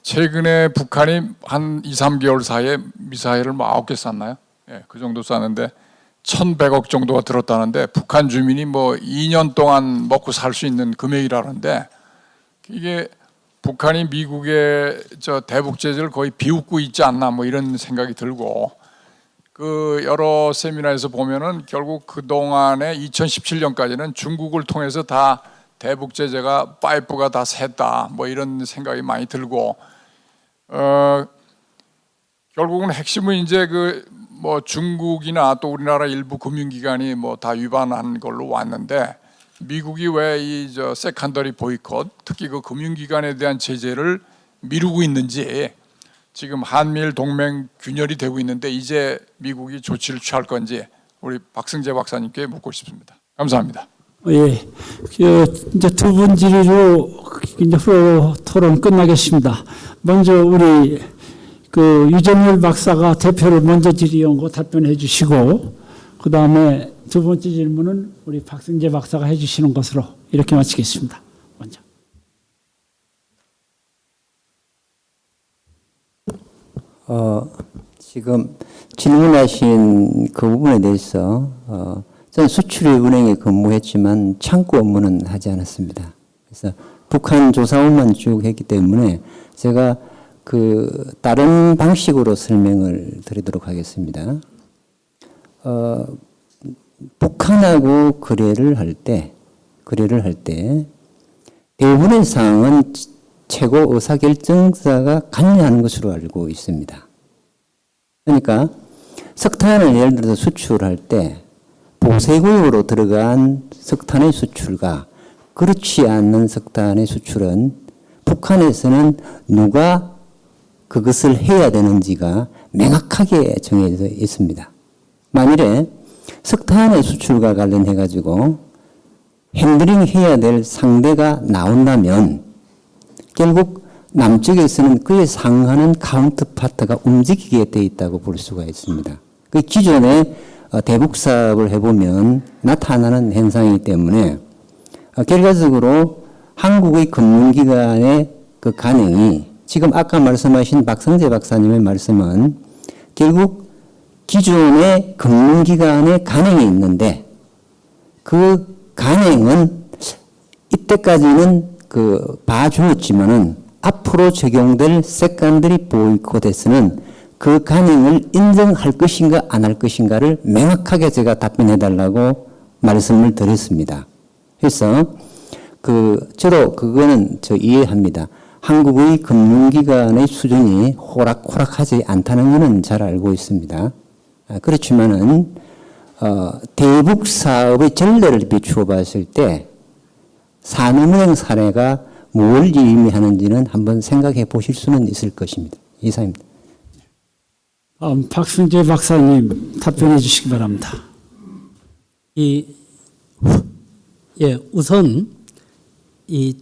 최근에 북한이 한 2, 3개월 사이에 미사일을 뭐 9개 쐈나요? 예, 그 정도 쐈는데 1,100억 정도가 들었다는데 북한 주민이 뭐 2년 동안 먹고 살 수 있는 금액이라는데 이게 북한이 미국의 저 대북 제재를 거의 비웃고 있지 않나 뭐 이런 생각이 들고 그 여러 세미나에서 보면은 결국 그 동안에 2017년까지는 중국을 통해서 다 대북 제재가 파이프가 다 샜다 뭐 이런 생각이 많이 들고 결국은 핵심은 이제 그 뭐 중국이나 또 우리나라 일부 금융기관이 뭐 다 위반한 걸로 왔는데 미국이 왜 이 저 세컨더리 보이콧 특히 그 금융기관에 대한 제재를 미루고 있는지 지금 한미일 동맹 균열이 되고 있는데 이제 미국이 조치를 취할 건지 우리 박승재 박사님께 묻고 싶습니다. 감사합니다. 예, 이제 두 분 질의로 이제 후로 토론 끝나겠습니다. 먼저 우리 그 유정열 박사가 대표를 먼저 질의한 거 답변해 주시고 그 다음에 두 번째 질문은 우리 박승재 박사가 해 주시는 것으로 이렇게 마치겠습니다. 먼저. 지금 질문하신 그 부분에 대해서 저는 수출입은행에 근무했지만 창구 업무는 하지 않았습니다. 그래서 북한 조사원만 쭉 했기 때문에 제가 그 다른 방식으로 설명을 드리도록 하겠습니다. 북한하고 거래를 할 때 대부분의 사항은 최고 의사결정자가 관여하는 것으로 알고 있습니다. 그러니까 석탄을 예를 들어서 수출할 때 보세구역으로 들어간 석탄의 수출과 그렇지 않는 석탄의 수출은 북한에서는 누가 그것을 해야 되는지가 명확하게 정해져 있습니다. 만일에 석탄의 수출과 관련해 가지고 핸들링 해야 될 상대가 나온다면 결국 남쪽에서는 그에 상응하는 카운터파트가 움직이게 돼 있다고 볼 수가 있습니다. 그 기존에 대북 사업을 해보면 나타나는 현상이기 때문에 결과적으로 한국의 금융기관의 그 간행이 지금 아까 말씀하신 박성재 박사님의 말씀은 결국 기존의 금융기관의 간행이 있는데 그 간행은 이때까지는 그 봐주었지만은 앞으로 적용될 세컨더리 보이콧에서는 그 간행을 인정할 것인가 안 할 것인가를 명확하게 제가 답변해 달라고 말씀을 드렸습니다. 그래서 저도 그거는 이해합니다. 한국의 금융기관의 수준이 호락호락하지 않다는 것은 잘 알고 있습니다. 그렇지만은 대북 사업의 전례를 비추어 봤을 때 산업은행 사례가 뭘 의미하는지는 한번 생각해 보실 수는 있을 것입니다. 이상입니다. 박승재 박사님 답변해 주시기 바랍니다. 우선 이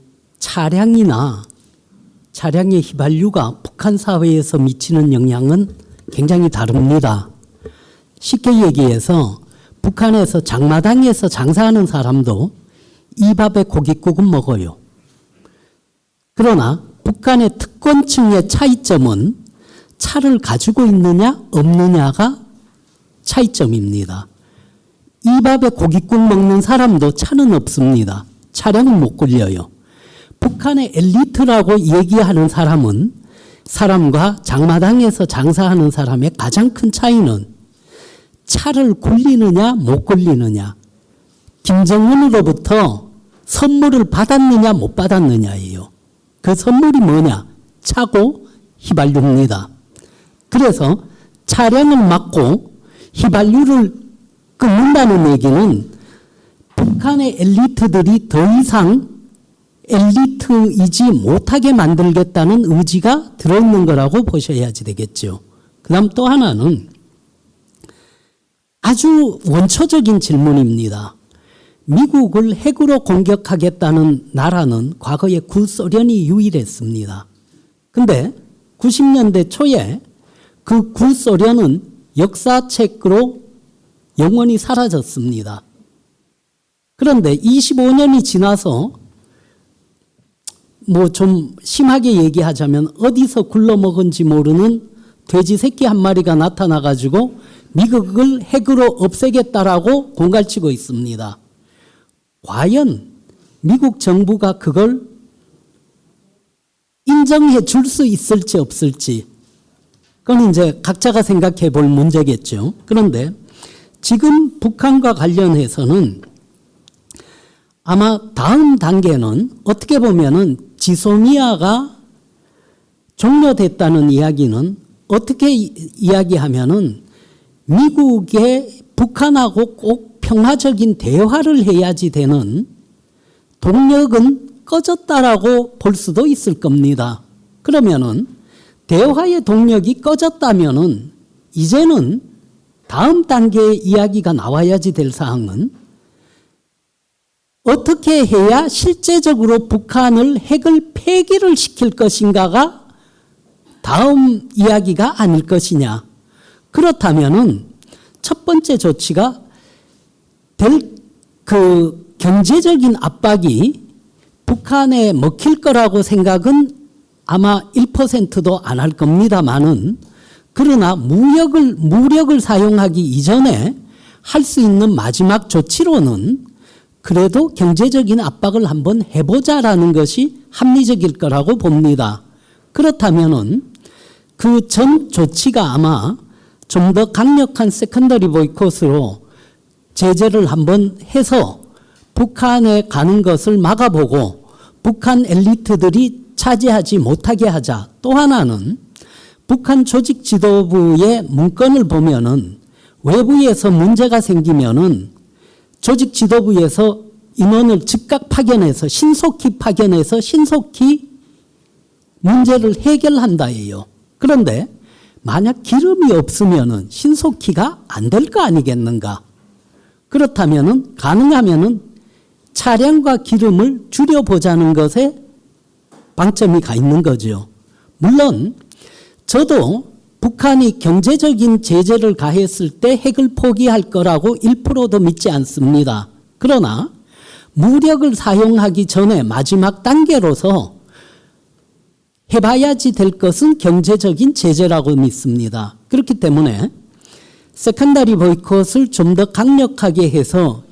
차량의 휘발유가 북한 사회에서 미치는 영향은 굉장히 다릅니다. 쉽게 얘기해서 북한에서 장마당에서 장사하는 사람도 이 밥에 고깃국은 먹어요. 그러나 북한의 특권층의 차이점은 차를 가지고 있느냐 없느냐가 차이점입니다. 이 밥에 고깃국 먹는 사람도 차는 없습니다. 차량은 못 굴려요. 북한의 엘리트라고 얘기하는 사람과 장마당에서 장사하는 사람의 가장 큰 차이는 차를 굴리느냐 못 굴리느냐, 김정은으로부터 선물을 받았느냐 못 받았느냐예요. 그 선물이 뭐냐? 차고 휘발유입니다. 그래서 차량을 막고 휘발유를 끊는다는 얘기는 북한의 엘리트들이 더 이상 엘리트이지 못하게 만들겠다는 의지가 들어있는 거라고 보셔야지 되겠죠. 그 다음 또 하나는 아주 원초적인 질문입니다. 미국을 핵으로 공격하겠다는 나라는 과거에 구소련이 유일했습니다. 근데 90년대 초에 그 구소련은 역사책으로 영원히 사라졌습니다. 그런데 25년이 지나서 뭐 좀 심하게 얘기하자면 어디서 굴러먹은지 모르는 돼지 새끼 한 마리가 나타나가지고 미국을 핵으로 없애겠다라고 공갈치고 있습니다. 과연 미국 정부가 그걸 인정해 줄 수 있을지 없을지, 그건 이제 각자가 생각해 볼 문제겠죠. 그런데 지금 북한과 관련해서는 아마 다음 단계는 어떻게 보면은 지소미아가 종료됐다는 이야기는 어떻게 이야기하면은 미국의 북한하고 꼭 평화적인 대화를 해야지 되는 동력은 꺼졌다라고 볼 수도 있을 겁니다. 그러면은 대화의 동력이 꺼졌다면은 이제는 다음 단계의 이야기가 나와야지 될 사항은 어떻게 해야 실제적으로 북한을 핵을 폐기를 시킬 것인가가 다음 이야기가 아닐 것이냐. 그렇다면은 첫 번째 조치가 될 그 경제적인 압박이 북한에 먹힐 거라고 생각은 아마 1%도 안 할 겁니다만은, 그러나 무력을 사용하기 이전에 할 수 있는 마지막 조치로는 그래도 경제적인 압박을 한번 해보자라는 것이 합리적일 거라고 봅니다. 그렇다면은 그 전 조치가 아마 좀 더 강력한 세컨더리 보이콧으로 제재를 한번 해서 북한에 가는 것을 막아보고 북한 엘리트들이 차지하지 못하게 하자. 또 하나는 북한 조직 지도부의 문건을 보면은 외부에서 문제가 생기면은 조직 지도부에서 인원을 즉각 파견해서 신속히 문제를 해결한다예요. 그런데 만약 기름이 없으면은 신속히가 안 될 거 아니겠는가? 그렇다면은 가능하면은 차량과 기름을 줄여보자는 것에 방점이 가 있는 거죠. 물론 저도 북한이 경제적인 제재를 가했을 때 핵을 포기할 거라고 1%도 믿지 않습니다. 그러나 무력을 사용하기 전에 마지막 단계로서 해봐야지 될 것은 경제적인 제재라고 믿습니다. 그렇기 때문에 세컨더리 보이콧을 좀 더 강력하게 해서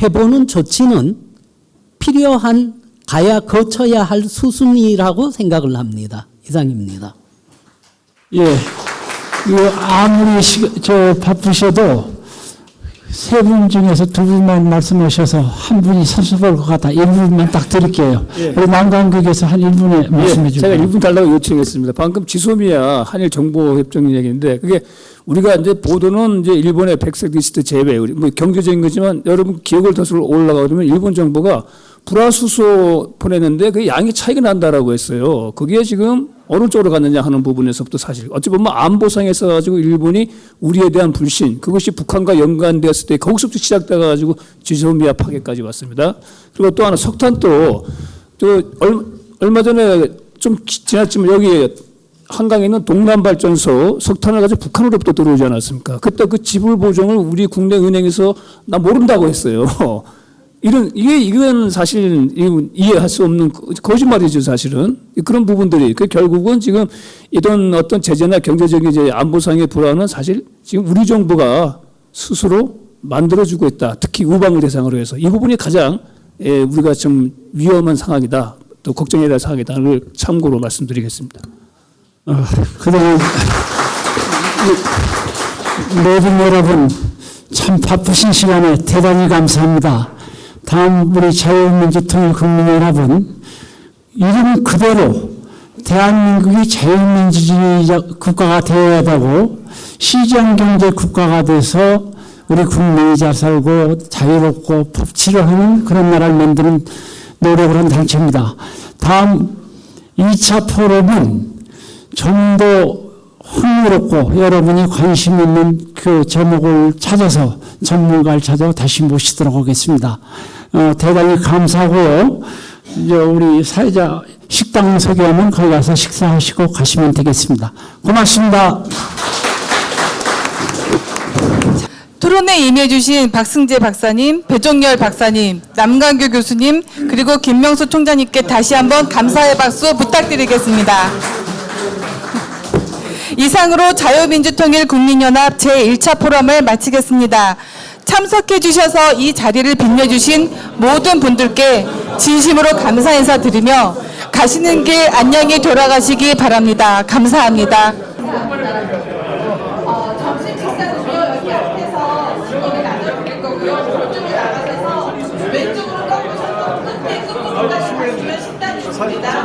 해보는 조치는 필요한 거쳐야 할 수순이라고 생각을 합니다. 이상입니다. 예, 아무리 바쁘셔도 세 분 중에서 두 분만 말씀하셔서 한 분이 선수볼 것 같아. 1분만 딱 드릴게요. 예. 우리 남강국에서 한 1분에 말씀해 주세요. 제가 1분 달라고 요청했습니다. 방금 지소미아 한일 정보협정 얘기인데 그게 우리가 이제 보도는 이제 일본의 백색 리스트 제외, 우리 뭐 경제적인 거지만 여러분 기억을 더 올라가 그러면 일본 정부가 불화수소 보냈는데 그 양이 차이가 난다라고 했어요. 그게 지금 어느 쪽으로 갔느냐 하는 부분에서부터 사실 어찌 보면 안보상에서 가지고 일본이 우리에 대한 불신, 그것이 북한과 연관되었을 때 거기서부터 시작돼 가지고 지소미아 파괴까지 왔습니다. 그리고 또 하나 석탄도 얼마 전에 좀 지났지만 여기 한강에 있는 동남발전소 석탄을 가지고 북한으로부터 들어오지 않았습니까? 그때 그 지불 보정을 우리 국내 은행에서 나 모른다고 했어요. 이건 사실 이해할 수 없는 거짓말이죠, 사실은. 그런 부분들이. 결국은 지금 이런 어떤 제재나 경제적인 이제 안보상의 불안은 사실 지금 우리 정부가 스스로 만들어주고 있다. 특히 우방을 대상으로 해서. 이 부분이 가장 우리가 좀 위험한 상황이다. 또 걱정해야 될 상황이다를 참고로 말씀드리겠습니다. 그다음 모든 여러분 참 바쁘신 시간에 대단히 감사합니다. 다음 우리 자유민주통일국민 여러분, 이름 그대로 대한민국이 자유민주주의 국가가 되어야 되고 시장경제 국가가 돼서 우리 국민이 잘 살고 자유롭고 법치를 하는 그런 나라를 만드는 노력을 한 단체입니다. 다음 2차 포럼은 좀 더 흥미롭고 여러분이 관심 있는 그 제목을 찾아서 전문가를 찾아 다시 모시도록 하겠습니다. 대단히 감사하고요. 이제 우리 사회자 식당 소개하면 거기 가서 식사하시고 가시면 되겠습니다. 고맙습니다. 토론에 임해주신 박승재 박사님, 배종열 박사님, 남강규 교수님, 그리고 김명수 총장님께 다시 한번 감사의 박수 부탁드리겠습니다. 이상으로 자유민주통일국민연합 제1차 포럼을 마치겠습니다. 참석해 주셔서 이 자리를 빛내주신 모든 분들께 진심으로 감사 인사드리며 가시는 길 안녕히 돌아가시기 바랍니다. 감사합니다. 점심 식사는요, 여기 앞에서 진행을 나눠드릴 거고요. 저쪽으로 나가셔서 왼쪽으로 꺾으셔서 끝에 끝부분까지 가시면 식당이 있습니다.